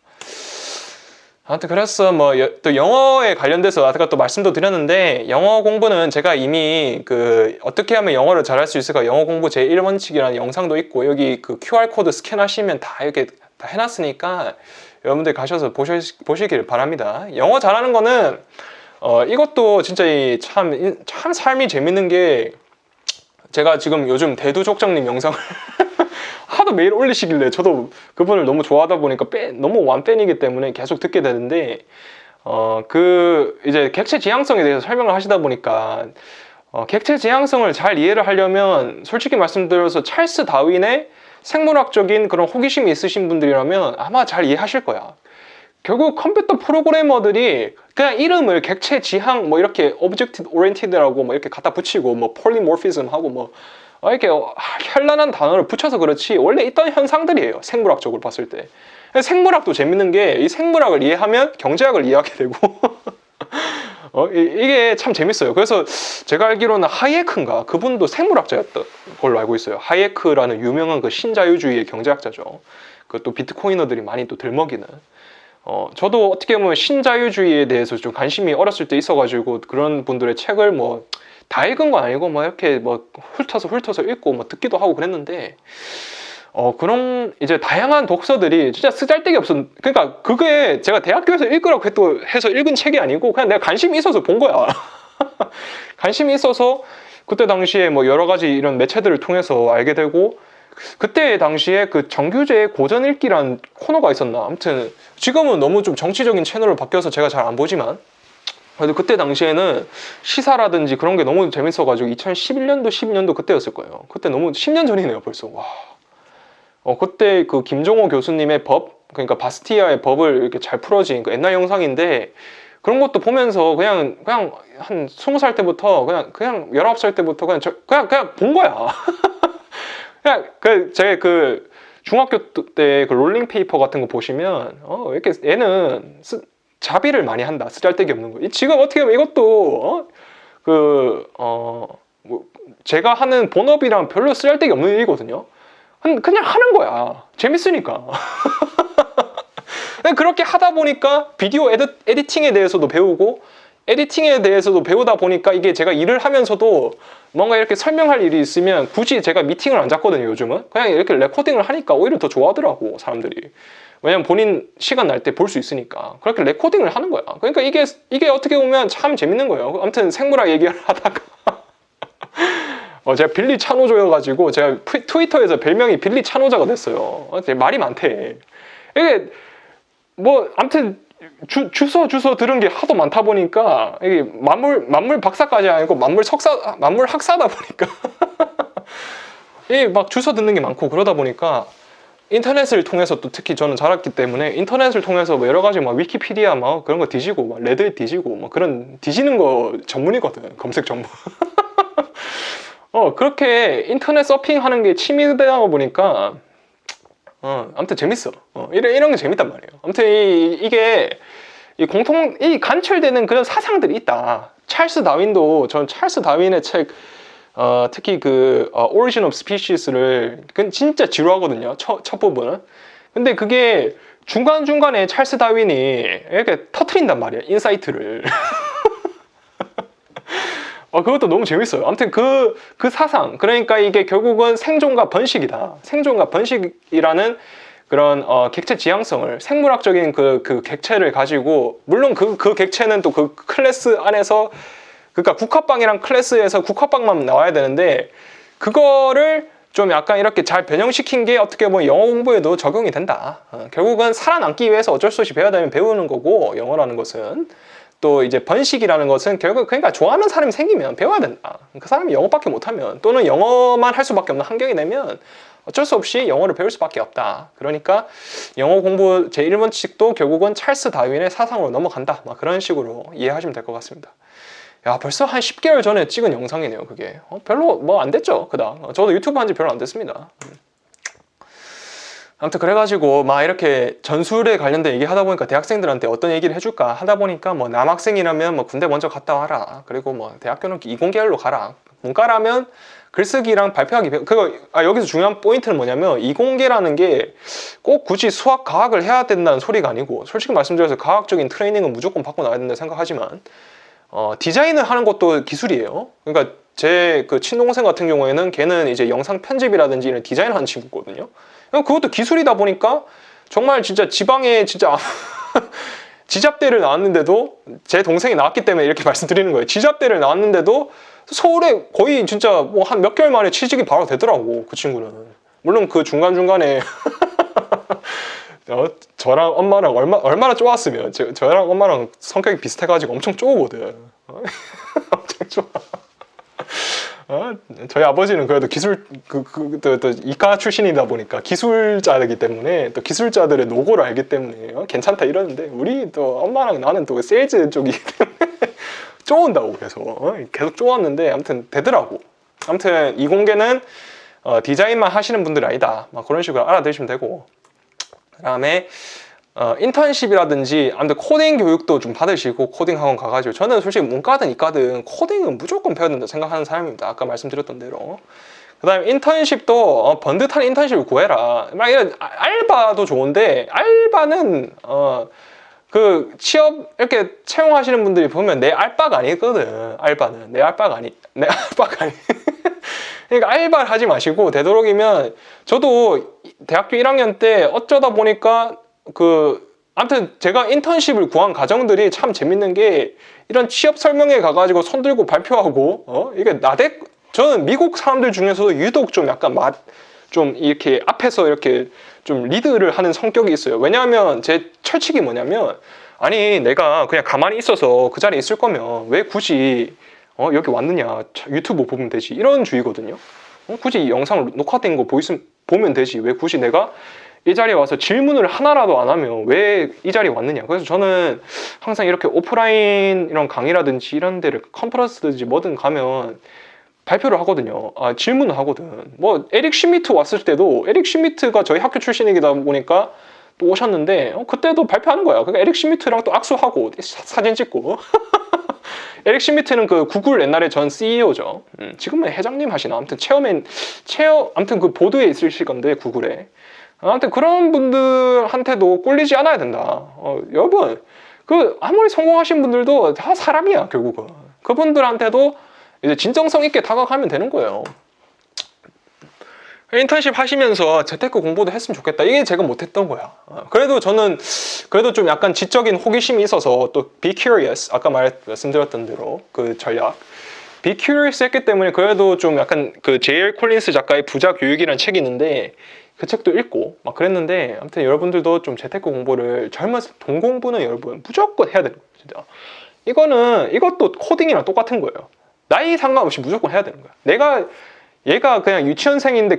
아무튼 그래서 뭐 또 영어에 관련돼서 아까 또 말씀도 드렸는데 영어 공부는 제가 이미 그 어떻게 하면 영어를 잘할 수 있을까 영어 공부 제1원칙이라는 영상도 있고 여기 그 QR코드 스캔하시면 다 이렇게 다 해놨으니까 여러분들 가셔서 보시길 바랍니다. 영어 잘하는 거는 이것도 진짜 참 삶이 재밌는 게 제가 지금 요즘 대두족장님 영상을 하도 매일 올리시길래 저도 그분을 너무 좋아하다 보니까 너무 완팬이기 때문에 계속 듣게 되는데 그 이제 객체 지향성에 대해서 설명을 하시다 보니까 객체 지향성을 잘 이해를 하려면 솔직히 말씀드려서 찰스 다윈의 생물학적인 그런 호기심이 있으신 분들이라면 아마 잘 이해하실 거야. 결국 컴퓨터 프로그래머들이 그냥 이름을 객체 지향 뭐 이렇게 object oriented라고 뭐 이렇게 갖다 붙이고 뭐 polymorphism 하고 뭐 이렇게 현란한 단어를 붙여서 그렇지 원래 있던 현상들이에요. 생물학적으로 봤을 때. 생물학도 재밌는 게 이 생물학을 이해하면 경제학을 이해하게 되고 이게 참 재밌어요. 그래서 제가 알기로는 하이에크인가 그분도 생물학자였던 걸로 알고 있어요. 하이에크라는 유명한 그 신자유주의의 경제학자죠. 그또 비트코이너들이 많이 또 들먹이는. 저도 어떻게 보면 신자유주의에 대해서 좀 관심이 어렸을 때 있어가지고 그런 분들의 책을 뭐 다 읽은 건 아니고 뭐 이렇게 뭐 훑어서 읽고 뭐 듣기도 하고 그랬는데 그런 이제 다양한 독서들이 진짜 쓰잘데기 없었. 그러니까 그게 제가 대학교에서 읽으라고 해서 읽은 책이 아니고 그냥 내가 관심이 있어서 본 거야. 관심이 있어서 그때 당시에 뭐 여러 가지 이런 매체들을 통해서 알게 되고 그때 당시에 그 정규제의 고전 읽기란 코너가 있었나. 아무튼 지금은 너무 좀 정치적인 채널로 바뀌어서 제가 잘 안 보지만, 그래도 그때 당시에는 시사라든지 그런 게 너무 재밌어가지고 2011년도 12년도 그때였을 거예요. 그때 너무 10년 전이네요 벌써. 와. 그때 그 김종호 교수님의 법, 그러니까 바스티아의 법을 이렇게 잘 풀어진 그 옛날 영상인데, 그런 것도 보면서 그냥 한 20살 때부터 그냥 19살 때부터 그냥 본 거야. 그냥 제가 그 중학교 때 그 롤링 페이퍼 같은 거 보시면 왜 이렇게 얘는 자비를 많이 한다. 쓰잘데기 없는 거. 지금 어떻게 보면 이것도 뭐 제가 하는 본업이랑 별로 쓰잘데기 없는 일이거든요. 그냥 하는 거야. 재밌으니까. 그렇게 하다 보니까 비디오 에디팅에 대해서도 배우고, 에디팅에 대해서도 배우다 보니까 이게 제가 일을 하면서도 뭔가 이렇게 설명할 일이 있으면 굳이 제가 미팅을 안 잡거든요. 요즘은 그냥 이렇게 레코딩을 하니까 오히려 더 좋아하더라고 사람들이. 왜냐면 본인 시간 날 때 볼 수 있으니까 그렇게 레코딩을 하는 거야. 그러니까 이게 어떻게 보면 참 재밌는 거예요. 아무튼 생물학 얘기를 하다가 제가 빌리 찬호조여가지고 제가 트위터에서 별명이 빌리 찬호자가 됐어요. 말이 많대. 이게 뭐 아무튼 주워 들은 게 하도 많다 보니까 이게 만물 박사까지 아니고 만물 학사다 보니까 이게 막 주워 듣는 게 많고, 그러다 보니까 인터넷을 통해서 또 특히 저는 자랐기 때문에 인터넷을 통해서 뭐 여러 가지 막 위키피디아 막 그런 거 뒤지고 막 레드잇 뒤지고 막 그런 뒤지는 거 전문이거든. 검색 전문. 그렇게 인터넷 서핑하는 게 취미되다 보니까 아무튼 재밌어. 이런 게 재밌단 말이에요. 아무튼 이게 이 관철되는 그런 사상들이 있다. 찰스 다윈도, 전 찰스 다윈의 책 특히 그 Origin of Species를 그건 진짜 지루하거든요. 첫 부분은. 근데 그게 중간중간에 찰스 다윈이 이렇게 터트린단 말이에요. 인사이트를. 그것도 너무 재밌어요. 아무튼 그 사상, 그러니까 이게 결국은 생존과 번식이다. 생존과 번식이라는 그런 객체 지향성을, 생물학적인 그 객체를 가지고, 물론 그 객체는 또 그 클래스 안에서, 그러니까 국화빵이랑 클래스에서 국화빵만 나와야 되는데, 그거를 좀 약간 이렇게 잘 변형시킨 게 어떻게 보면 영어 공부에도 적용이 된다. 결국은 살아남기 위해서 어쩔 수 없이 배워야 되면 배우는 거고, 영어라는 것은. 또 이제 번식이라는 것은 결국 그러니까 좋아하는 사람이 생기면 배워야 된다. 그 사람이 영어밖에 못하면, 또는 영어만 할 수밖에 없는 환경이 되면 어쩔 수 없이 영어를 배울 수밖에 없다. 그러니까 영어 공부 제1원칙도 결국은 찰스 다윈의 사상으로 넘어간다. 막 그런 식으로 이해하시면 될 것 같습니다. 야, 벌써 한 10개월 전에 찍은 영상이네요, 그게. 별로 뭐 안 됐죠, 그다음. 저도 유튜브 한 지 별로 안 됐습니다. 아무튼 그래가지고 막 이렇게 전술에 관련된 얘기 하다 보니까 대학생들한테 어떤 얘기를 해줄까 하다 보니까 뭐 남학생이라면 뭐 군대 먼저 갔다 와라. 그리고 뭐 대학교는 이공계열로 가라. 문과라면 글쓰기랑 발표하기 여기서 중요한 포인트는 뭐냐면, 이공계라는 게 꼭 굳이 수학, 과학을 해야 된다는 소리가 아니고, 솔직히 말씀드려서 과학적인 트레이닝은 무조건 받고 나와야 된다 생각하지만, 디자인을 하는 것도 기술이에요. 그러니까 제 그 친동생 같은 경우에는 걔는 이제 영상 편집이라든지 이런 디자인을 하는 친구거든요. 그것도 기술이다 보니까 정말 진짜 지방에 진짜 지잡대를 나왔는데도, 제 동생이 나왔기 때문에 이렇게 말씀드리는 거예요. 지잡대를 나왔는데도 서울에 거의 진짜 뭐 한 몇 개월 만에 취직이 바로 되더라고, 그 친구는. 물론 그 중간중간에 저랑 엄마랑 얼마나 쪼았으면, 저랑 엄마랑 성격이 비슷해가지고 엄청 쪼거든. 엄청 쪼아. 저희 아버지는 그래도 기술 또 이과 출신이다 보니까 기술자이기 때문에, 또 기술자들의 노고를 알기 때문에 괜찮다 이러는데, 우리 또 엄마랑 나는 또 세일즈 쪽이기 때문에 쪼온다고 계속 쪼았는데, 아무튼 되더라고. 아무튼 이공계는 디자인만 하시는 분들이 아니다, 막 그런 식으로 알아두시면 되고, 그 다음에 인턴십이라든지 아무튼 코딩 교육도 좀 받으시고, 코딩 학원 가가지고, 저는 솔직히 문과든 이과든 코딩은 무조건 배워야 된다 생각하는 사람입니다. 아까 말씀드렸던 대로. 그 다음에 인턴십도 번듯한 인턴십을 구해라. 막 이런 알바도 좋은데, 알바는 그 취업 이렇게 채용하시는 분들이 보면 내 알바가 아니거든. 알바는 내 알바가 아니. 그러니까 알바를 하지 마시고, 되도록이면, 저도 대학교 1학년 때 어쩌다 보니까 아무튼 제가 인턴십을 구한 과정들이 참 재밌는 게, 이런 취업 설명회 가가지고 손들고 발표하고, 이게 저는 미국 사람들 중에서도 유독 좀 약간 좀 이렇게 앞에서 이렇게 좀 리드를 하는 성격이 있어요. 왜냐하면 제 철칙이 뭐냐면, 아니 내가 그냥 가만히 있어서 그 자리에 있을 거면 왜 굳이 여기 왔느냐, 유튜브 보면 되지, 이런 주의거든요. 굳이 영상 녹화된 거 보면 되지, 왜 굳이 내가 이 자리에 와서 질문을 하나라도 안 하면 왜 이 자리에 왔느냐. 그래서 저는 항상 이렇게 오프라인 이런 강의라든지 이런 데를 컨퍼런스든지 뭐든 가면 발표를 하거든요. 질문을 하거든. 뭐 에릭 슈미트 왔을 때도, 에릭 슈미트가 저희 학교 출신이다 보니까 또 오셨는데 그때도 발표하는 거야. 그러니까 에릭 슈미트랑 또 악수하고 사진 찍고 에릭 슈미트는 그 구글 옛날에 전 CEO죠. 지금은 회장님 하시나? 아무튼 아무튼 그 보드에 있으실 건데, 구글에. 아무튼 그런 분들한테도 꼴리지 않아야 된다. 여러분, 그 아무리 성공하신 분들도 다 사람이야, 결국은. 그분들한테도 이제 진정성 있게 다가가면 되는 거예요. 인턴십 하시면서 재테크 공부도 했으면 좋겠다. 이게 제가 못했던 거야. 그래도 저는 좀 약간 지적인 호기심이 있어서, 또 be curious, 아까 말씀드렸던 대로 그 전략 be curious 했기 때문에 그래도 좀 약간 그 J.L. 콜린스 작가의 부자 교육이라는 책이 있는데 그 책도 읽고 막 그랬는데, 아무튼 여러분들도 좀 재테크 공부를, 돈 공부는 여러분 무조건 해야 되는 거예요. 진짜 이것도 코딩이랑 똑같은 거예요. 나이 상관없이 무조건 해야 되는 거야. 얘가 그냥 유치원생인데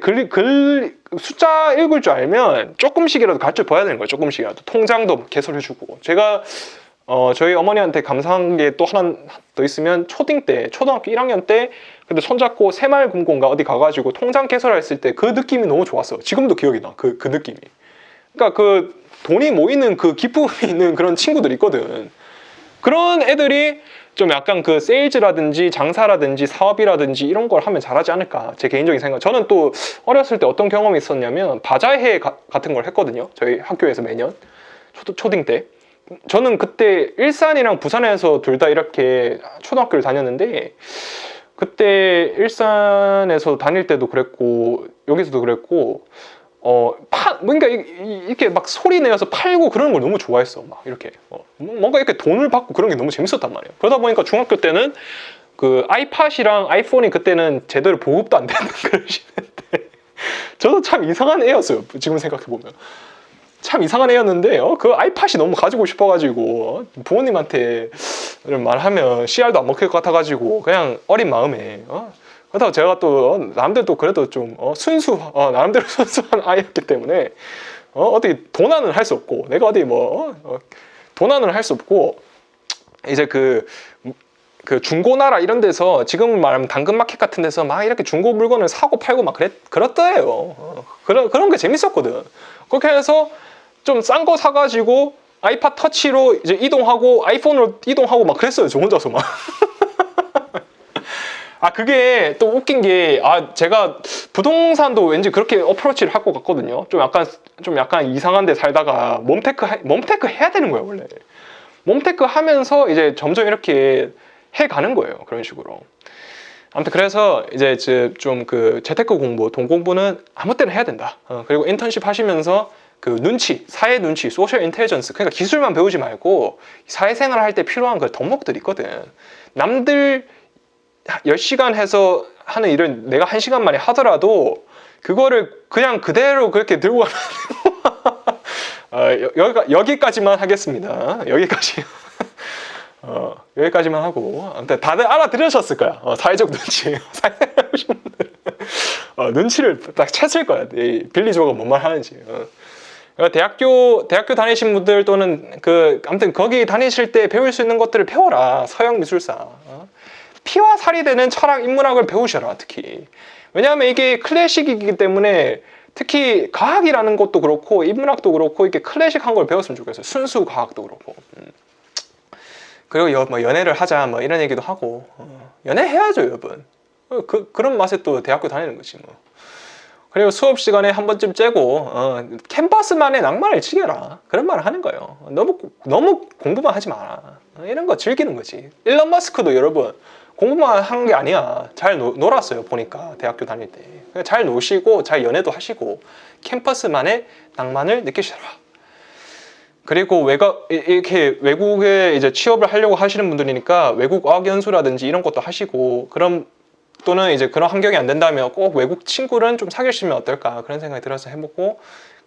숫자 읽을 줄 알면 조금씩이라도 가르쳐 봐야 되는 거예요. 조금씩이라도. 통장도 개설해주고. 제가 저희 어머니한테 감사한 게 또 하나 더 있으면, 초등학교 1학년 때 근데 손잡고 새마을금고인가 어디 가가지고 통장 개설했을 때 그 느낌이 너무 좋았어. 지금도 기억이 나. 그 느낌이. 그러니까 그 돈이 모이는 그 기쁨이 있는 그런 친구들이 있거든. 그런 애들이 좀 약간 그 세일즈라든지 장사라든지 사업이라든지 이런 걸 하면 잘하지 않을까, 제 개인적인 생각. 저는 또 어렸을 때 어떤 경험이 있었냐면, 바자회 같은 걸 했거든요. 저희 학교에서 매년 초딩 때. 저는 그때 일산이랑 부산에서 둘 다 이렇게 초등학교를 다녔는데, 그때 일산에서 다닐 때도 그랬고 여기서도 그랬고, 뭔가 이렇게 막 소리 내어서 팔고 그러는 걸 너무 좋아했어. 막 이렇게 뭔가 이렇게 돈을 받고 그런 게 너무 재밌었단 말이에요. 그러다 보니까 중학교 때는 그 아이팟이랑 아이폰이 그때는 제대로 보급도 안 되는 그런 시대인데 저도 참 이상한 애였어요. 지금 생각해 보면 참 이상한 애였는데 그 아이팟이 너무 가지고 싶어가지고 부모님한테 말하면 씨알도 안 먹힐 것 같아가지고 그냥 어린 마음에 그렇다고 제가 또 남들도 그래도 좀 나름대로 순수한 아이였기 때문에 어떻게 도난은 할 수 없고, 내가 어디 도난은 할 수 없고, 이제 그 중고나라 이런 데서, 지금 말하면 당근마켓 같은 데서 막 이렇게 중고 물건을 사고 팔고 막 그렇더래요. 그런 게 재밌었거든. 그렇게 해서 좀 싼 거 사가지고 아이팟 터치로 이제 이동하고 아이폰으로 이동하고 막 그랬어요. 저 혼자서 막. 그게 또 웃긴 게, 제가 부동산도 왠지 그렇게 어프로치를 할 것 같거든요. 좀 약간 이상한 데 살다가 몸테크 해야 되는 거예요, 원래. 몸테크 하면서 이제 점점 이렇게 해 가는 거예요. 그런 식으로. 아무튼 그래서 이제 좀 그 재테크 공부, 돈 공부는 아무 때나 해야 된다. 그리고 인턴십 하시면서 그 사회 눈치, 소셜 인텔리전스, 그러니까 기술만 배우지 말고 사회생활 할 때 필요한 그 덕목들이 있거든. 남들 10시간 해서 하는 일을 내가 1시간 만에 하더라도 그거를 그냥 그대로 그렇게 들고 가면 여기까지만 하겠습니다. 여기까지만 하고, 아무튼 다들 알아들으셨을 거야. 사회적 눈치. 눈치를 딱 챘을 거야. 이 빌리조가 뭔 말 하는지. 대학교 다니신 분들 또는 아무튼 거기 다니실 때 배울 수 있는 것들을 배워라. 서양 미술사. 피와 살이 되는 철학, 인문학을 배우셔라, 특히. 왜냐하면 이게 클래식이기 때문에, 특히 과학이라는 것도 그렇고 인문학도 그렇고 이렇게 클래식한 걸 배웠으면 좋겠어요. 순수 과학도 그렇고. 그리고 연애를 하자 이런 얘기도 하고. 연애해야죠, 여러분. 그런 맛에 또 대학교 다니는 거지 뭐. 그리고 수업 시간에 한 번쯤 째고 캠퍼스만의 낭만을 즐겨라. 그런 말을 하는 거예요. 너무 공부만 하지 마라. 이런 거 즐기는 거지. 일론 머스크도 여러분 공부만 한 게 아니야. 잘 놀았어요, 보니까. 대학교 다닐 때. 잘 노시고 잘 연애도 하시고 캠퍼스만의 낭만을 느끼셔라. 그리고 이렇게 외국에 이제 취업을 하려고 하시는 분들이니까 외국 어학연수라든지 이런 것도 하시고, 그럼 또는 이제 그런 환경이 안 된다면 꼭 외국 친구는 좀 사귀시면 어떨까 그런 생각이 들어서 해보고,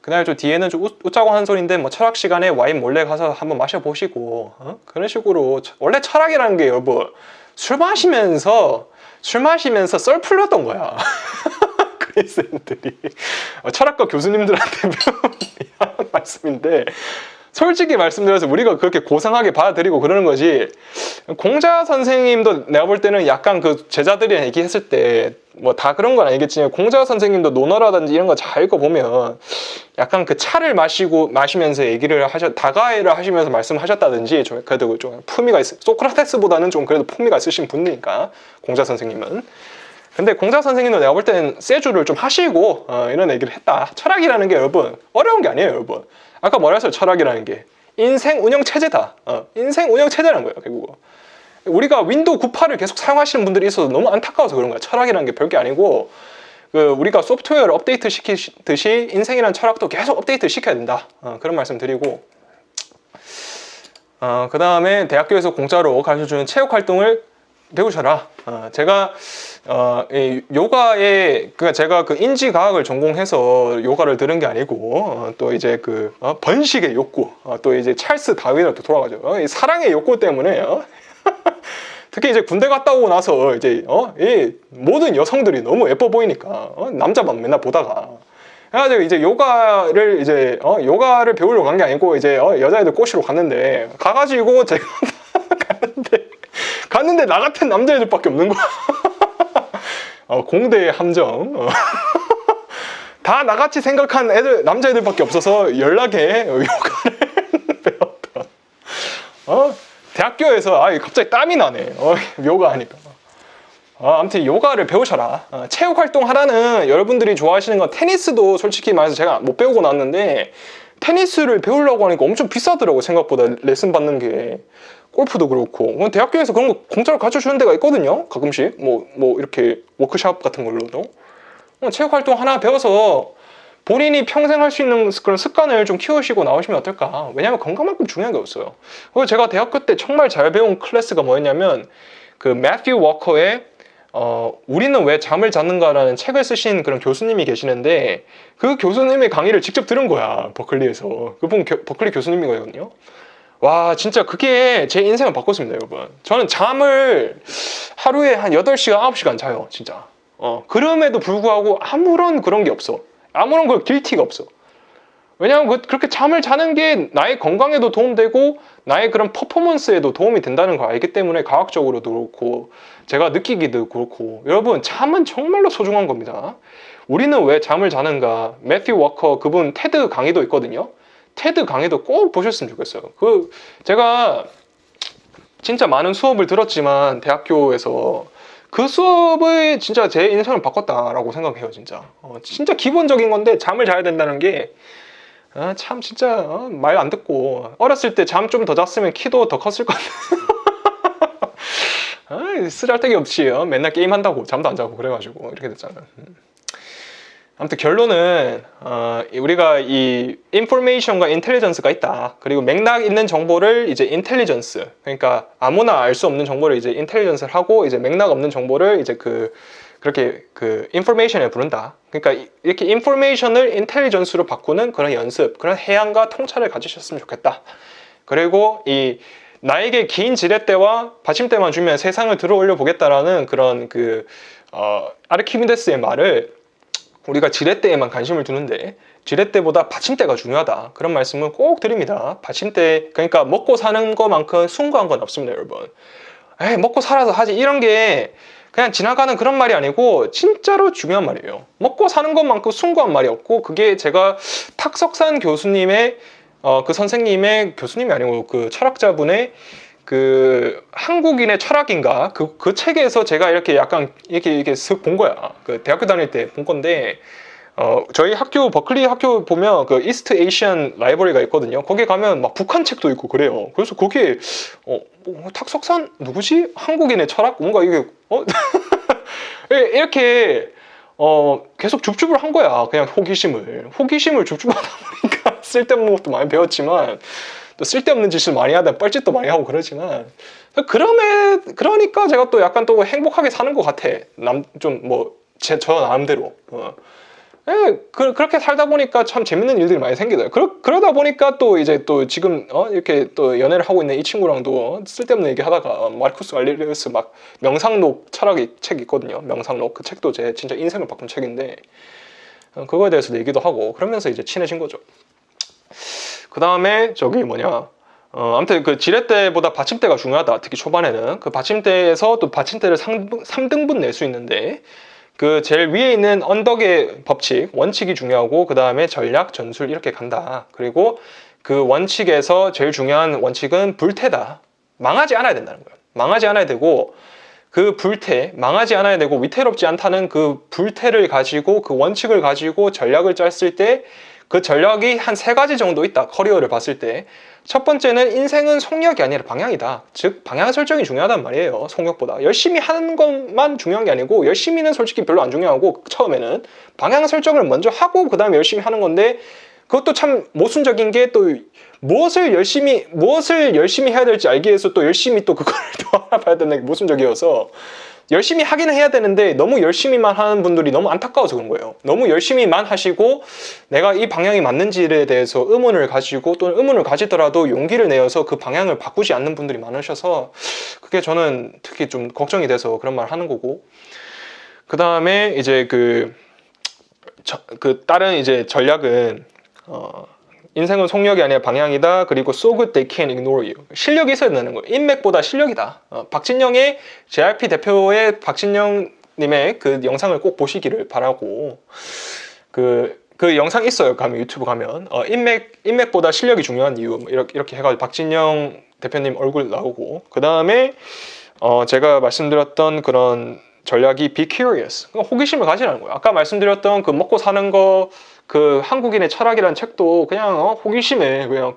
그날 좀 뒤에는 좀 웃자고 하는 소리인데 뭐 철학 시간에 와인 몰래 가서 한번 마셔보시고 그런 식으로. 원래 철학이라는 게 여러분 술 마시면서 썰 풀렸던 거야. 그리스인들이 철학과 교수님들한테 배운 말씀인데, 솔직히 말씀드려서 우리가 그렇게 고상하게 받아들이고 그러는 거지. 공자 선생님도 내가 볼 때는 약간 그 제자들이 얘기했을 때 뭐 다 그런 건 아니겠지만, 공자 선생님도 논어라든지 이런 거 잘 읽어보면 약간 그 차를 마시면서 얘기를 다가해를 하시면서 말씀하셨다든지 좀 그래도 좀 품위가 소크라테스보다는 좀 그래도 품위가 있으신 분이니까 공자 선생님은. 근데 공자 선생님도 내가 볼 때는 세주를 좀 하시고 이런 얘기를 했다. 철학이라는 게 여러분 어려운 게 아니에요 여러분. 아까 뭐라 했어요? 철학이라는 게 인생 운영 체제다. 인생 운영 체제라는 거예요 결국은. 우리가 윈도우 98을 계속 사용하시는 분들이 있어서 너무 안타까워서 그런 거야. 철학이라는 게 별게 아니고, 우리가 소프트웨어를 업데이트 시키듯이 인생이라는 철학도 계속 업데이트 시켜야 된다. 그런 말씀 드리고, 그 다음에 대학교에서 공짜로 가르쳐주는 체육 활동을 배우셔라. 제가 이 요가에 제가 그 인지과학을 전공해서 요가를 들은 게 아니고, 또 이제 그 번식의 욕구, 또 이제 찰스 다윈으로 또 돌아가죠. 이 사랑의 욕구 때문에 특히 이제 군대 갔다 오고 나서 이제 이 모든 여성들이 너무 예뻐 보이니까 남자만 맨날 보다가, 그래가지고 이제 요가를 배우려고 간 게 아니고 이제 여자애들 꼬시러 갔는데, 가가지고 제가 갔는데 나 같은 남자애들밖에 없는 거야. 공대의 함정. 다 나같이 생각한 남자애들밖에 없어서 연락에 요가를 배웠던. 대학교에서 갑자기 땀이 나네. 요가 하니까. 아무튼 요가를 배우셔라. 체육 활동 하라는, 여러분들이 좋아하시는 건 테니스도 솔직히 말해서 제가 못 배우고 나왔는데, 테니스를 배우려고 하니까 엄청 비싸더라고 생각보다 레슨 받는 게. 골프도 그렇고 대학교에서 그런 거 공짜로 가르쳐주는 데가 있거든요. 가끔씩 뭐 이렇게 워크숍 같은 걸로도 체육 활동 하나 배워서 본인이 평생 할 수 있는 그런 습관을 좀 키우시고 나오시면 어떨까. 왜냐하면 건강만큼 중요한 게 없어요. 그리고 제가 대학교 때 정말 잘 배운 클래스가 뭐였냐면, 그 매튜 워커의 우리는 왜 잠을 자는가라는 책을 쓰신 그런 교수님이 계시는데, 그 교수님의 강의를 직접 들은 거야. 버클리에서. 그분 버클리 교수님이거든요. 와, 진짜 그게 제 인생을 바꿨습니다, 여러분. 저는 잠을 하루에 한 8시간, 9시간 자요, 진짜. 그럼에도 불구하고 아무런 그런 게 없어. 아무런 그 길티가 없어. 왜냐하면 그렇게 잠을 자는 게 나의 건강에도 도움되고 나의 그런 퍼포먼스에도 도움이 된다는 걸 알기 때문에, 과학적으로도 그렇고 제가 느끼기도 그렇고, 여러분 잠은 정말로 소중한 겁니다. 우리는 왜 잠을 자는가. 매튜 워커 그분 테드 강의도 있거든요. 테드 강의도 꼭 보셨으면 좋겠어요. 제가 진짜 많은 수업을 들었지만 대학교에서 그 수업이 진짜 제 인생을 바꿨다라고 생각해요. 진짜 진짜 기본적인 건데, 잠을 자야 된다는 게 참 진짜 말 안 듣고, 어렸을 때 잠 좀 더 잤으면 키도 더 컸을 것 같아요. 쓰잘데기 없이 맨날 게임한다고 잠도 안 자고 그래가지고 이렇게 됐잖아요. 아무튼 결론은 우리가 이 인포메이션과 인텔리전스가 있다. 그리고 맥락 있는 정보를 이제 인텔리전스, 그러니까 아무나 알 수 없는 정보를 이제 인텔리전스를 하고, 이제 맥락 없는 정보를 이제 그렇게 인포메이션에 부른다. 그러니까 이렇게 인포메이션을 인텔리전스로 바꾸는 그런 연습, 그런 해안과 통찰을 가지셨으면 좋겠다. 그리고 이 나에게 긴 지렛대와 받침대만 주면 세상을 들어올려 보겠다라는 그런 아르키미데스의 말을, 우리가 지렛대에만 관심을 두는데 지렛대보다 받침대가 중요하다. 그런 말씀을 꼭 드립니다. 받침대, 그러니까 먹고 사는 것만큼 숭고한 건 없습니다, 여러분. 먹고 살아서 하지, 이런 게 그냥 지나가는 그런 말이 아니고 진짜로 중요한 말이에요. 먹고 사는 것만큼 숭고한 말이 없고, 그게 제가 탁석산 교수님의 그 선생님의, 교수님이 아니고 그 철학자분의 그 한국인의 철학인가 그 책에서 제가 이렇게 약간 이렇게 쓱 본 거야. 그 대학교 다닐 때 본 건데, 저희 학교 버클리 학교 보면 그 이스트 에이시안 라이브러리가 있거든요. 거기 가면 막 북한 책도 있고 그래요. 그래서 거기에 탁석산 누구지? 한국인의 철학? 뭔가 이게 이렇게 계속 줍줍을 한 거야. 그냥 호기심을 줍줍하다 보니까 쓸데없는 것도 많이 배웠지만, 또 쓸데없는 짓을 많이 하다 뻘짓도 많이 하고 그러지만 그러니까 제가 또 약간 또 행복하게 사는 것 같아. 저 나름대로. 예, 그렇게 살다 보니까 참 재밌는 일들이 많이 생기더라고요. 그러다 보니까 또 이제 또 지금 이렇게 또 연애를 하고 있는 이 친구랑도 쓸데없는 얘기 하다가 마르쿠스 알레리우스 막 명상록 철학의 책 있거든요. 명상록. 그 책도 제 진짜 인생을 바꾼 책인데 그거에 대해서도 얘기도 하고 그러면서 이제 친해진 거죠. 그 다음에 아무튼 그 지렛대보다 받침대가 중요하다. 특히 초반에는 그 받침대에서 또 받침대를 3등분 낼 수 있는데 그 제일 위에 있는 언덕의 법칙, 원칙이 중요하고 그 다음에 전략, 전술 이렇게 간다. 그리고 그 원칙에서 제일 중요한 원칙은 불태다. 망하지 않아야 된다는 거예요. 망하지 않아야 되고 망하지 않아야 되고 위태롭지 않다는 그 불태를 가지고 그 원칙을 가지고 전략을 짰을 때 그 전략이 한 3가지 정도 있다. 커리어를 봤을 때. 첫 번째는 인생은 속력이 아니라 방향이다. 즉 방향 설정이 중요하단 말이에요. 속력보다. 열심히 하는 것만 중요한 게 아니고 열심히는 솔직히 별로 안 중요하고 처음에는 방향 설정을 먼저 하고 그 다음에 열심히 하는 건데 그것도 참 모순적인 게 또 무엇을 열심히 해야 될지 알기 위해서 또 열심히 또 그걸 또 알아봐야 되는 게 모순적이어서 열심히 하기는 해야 되는데 너무 열심히만 하는 분들이 너무 안타까워서 그런 거예요. 너무 열심히만 하시고 내가 이 방향이 맞는지에 대해서 의문을 가지고 또는 의문을 가지더라도 용기를 내어서 그 방향을 바꾸지 않는 분들이 많으셔서 그게 저는 특히 좀 걱정이 돼서 그런 말 하는 거고 그 다음에 이제 다른 이제 전략은 인생은 속력이 아니라 방향이다. 그리고 so good they can't ignore you. 실력이 있어야 되는 거예요. 인맥보다 실력이다. 박진영의 JRP 대표의 박진영님의 그 영상을 꼭 보시기를 바라고 그 영상 있어요. 유튜브 가면 인맥보다 실력이 중요한 이유 이렇게 해가지고 박진영 대표님 얼굴 나오고 그 다음에 제가 말씀드렸던 그런 전략이 be curious. 호기심을 가지라는 거예요. 아까 말씀드렸던 그 먹고 사는 거 그 한국인의 철학이라는 책도 그냥 호기심에 그냥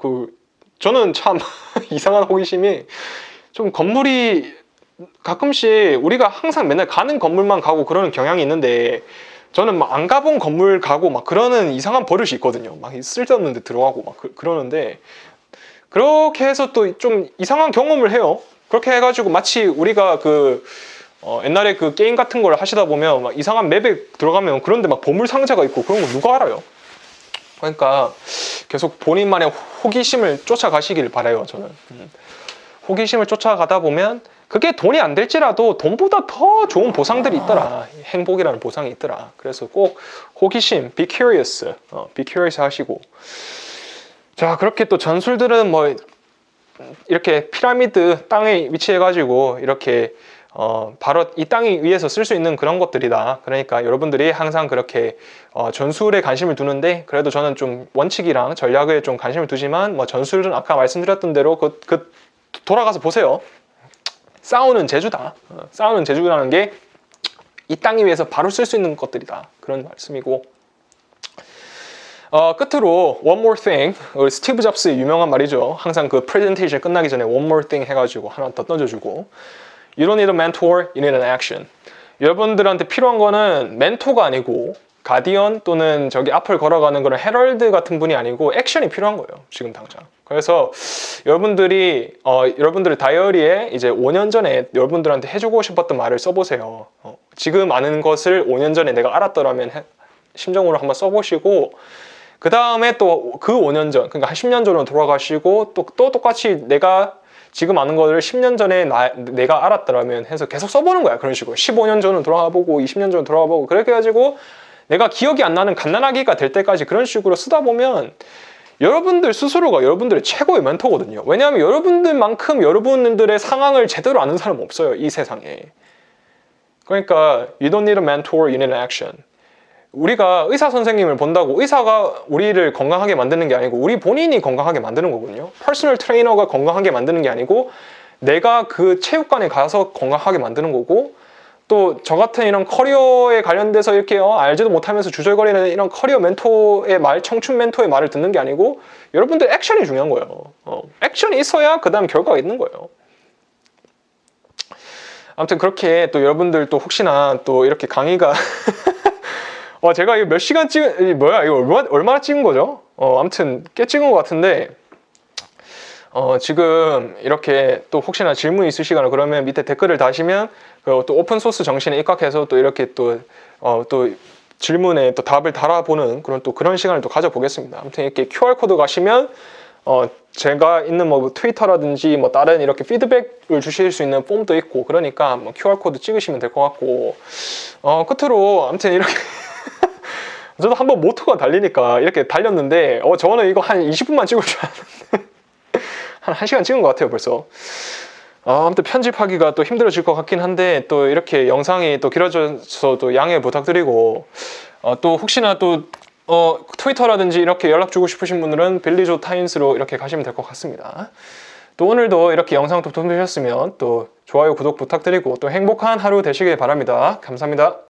저는 참 이상한 호기심이 좀 건물이 가끔씩 우리가 항상 맨날 가는 건물만 가고 그러는 경향이 있는데 저는 막 안 가본 건물 가고 막 그러는 이상한 버릇이 있거든요. 막 쓸데없는 데 들어가고 막 그러는데 그렇게 해서 또 좀 이상한 경험을 해요. 그렇게 해가지고 마치 우리가 옛날에 그 게임 같은 걸 하시다 보면 막 이상한 맵에 들어가면 그런데 막 보물 상자가 있고 그런 거 누가 알아요? 그러니까 계속 본인만의 호기심을 쫓아가시길 바라요. 저는 호기심을 쫓아가다 보면 그게 돈이 안 될지라도 돈보다 더 좋은 보상들이 있더라. 행복이라는 보상이 있더라. 그래서 꼭 호기심, be curious 하시고 자 그렇게 또 전술들은 뭐 이렇게 피라미드 땅에 위치해가지고 이렇게 바로 이 땅 위에서 쓸 수 있는 그런 것들이다. 그러니까 여러분들이 항상 그렇게 전술에 관심을 두는데 그래도 저는 좀 원칙이랑 전략에 좀 관심을 두지만 뭐 전술은 아까 말씀드렸던 대로 돌아가서 보세요. 싸우는 재주다. 싸우는 재주라는 게 이 땅 위에서 바로 쓸 수 있는 것들이다. 그런 말씀이고 끝으로 one more thing 스티브 잡스의 유명한 말이죠. 항상 그 프레젠테이션 끝나기 전에 one more thing 해가지고 하나 더 던져주고 You don't need a mentor, you need an action. 여러분들한테 필요한 거는 멘토가 아니고 가디언 또는 저기 앞을 걸어가는 그런 헤럴드 같은 분이 아니고 액션이 필요한 거예요. 지금 당장. 그래서 여러분들의 다이어리에 이제 5년 전에 여러분들한테 해주고 싶었던 말을 써보세요. 지금 아는 것을 5년 전에 내가 알았더라면 심정으로 한번 써보시고 그 다음에 또 그 5년 전, 그러니까 한 10년 전으로 돌아가시고 또 똑같이 내가 지금 아는 거를 10년 전에 내가 알았더라면 해서 계속 써보는 거야. 그런 식으로 15년 전으로 돌아가보고 20년 전으로 돌아가보고 그렇게 해가지고 내가 기억이 안 나는 갓난아기가 될 때까지 그런 식으로 쓰다 보면 여러분들 스스로가 여러분들의 최고의 멘토거든요. 왜냐하면 여러분들만큼 여러분들의 상황을 제대로 아는 사람은 없어요. 이 세상에. 그러니까 You don't need a mentor, you need an action. 우리가 의사 선생님을 본다고 의사가 우리를 건강하게 만드는 게 아니고 우리 본인이 건강하게 만드는 거거든요. 퍼스널 트레이너가 건강하게 만드는 게 아니고 내가 그 체육관에 가서 건강하게 만드는 거고 또 저 같은 이런 커리어에 관련돼서 이렇게 알지도 못하면서 주절거리는 이런 커리어 멘토의 말, 청춘 멘토의 말을 듣는 게 아니고 여러분들 액션이 중요한 거예요. 액션이 있어야 그 다음 결과가 있는 거예요. 아무튼 그렇게 또 여러분들 또 혹시나 또 이렇게 강의가 제가 이거 몇 시간 이거 얼마나 찍은 거죠? 아무튼 꽤 찍은 것 같은데 지금 이렇게 또 혹시나 질문 있으시거나 그러면 밑에 댓글을 다시면 또 오픈소스 정신에 입각해서 또 이렇게 또 질문에 또 답을 달아보는 그런 시간을 또 가져보겠습니다. 아무튼 이렇게 QR코드 가시면 제가 있는 뭐 트위터라든지 뭐 다른 이렇게 피드백을 주실 수 있는 폼도 있고 그러니까 뭐 QR코드 찍으시면 될 것 같고 끝으로 아무튼 이렇게 저도 한번 모토가 달리니까 이렇게 달렸는데 저는 이거 한 20분만 찍을 줄 알았는데 한 1시간 찍은 것 같아요 벌써. 아무튼 편집하기가 또 힘들어질 것 같긴 한데 또 이렇게 영상이 또 길어져서 또 양해 부탁드리고 또 혹시나 또 트위터라든지 이렇게 연락 주고 싶으신 분들은 빌리조 타임스로 이렇게 가시면 될 것 같습니다. 또 오늘도 이렇게 영상 도움 되셨으면 또 좋아요 구독 부탁드리고 또 행복한 하루 되시길 바랍니다. 감사합니다.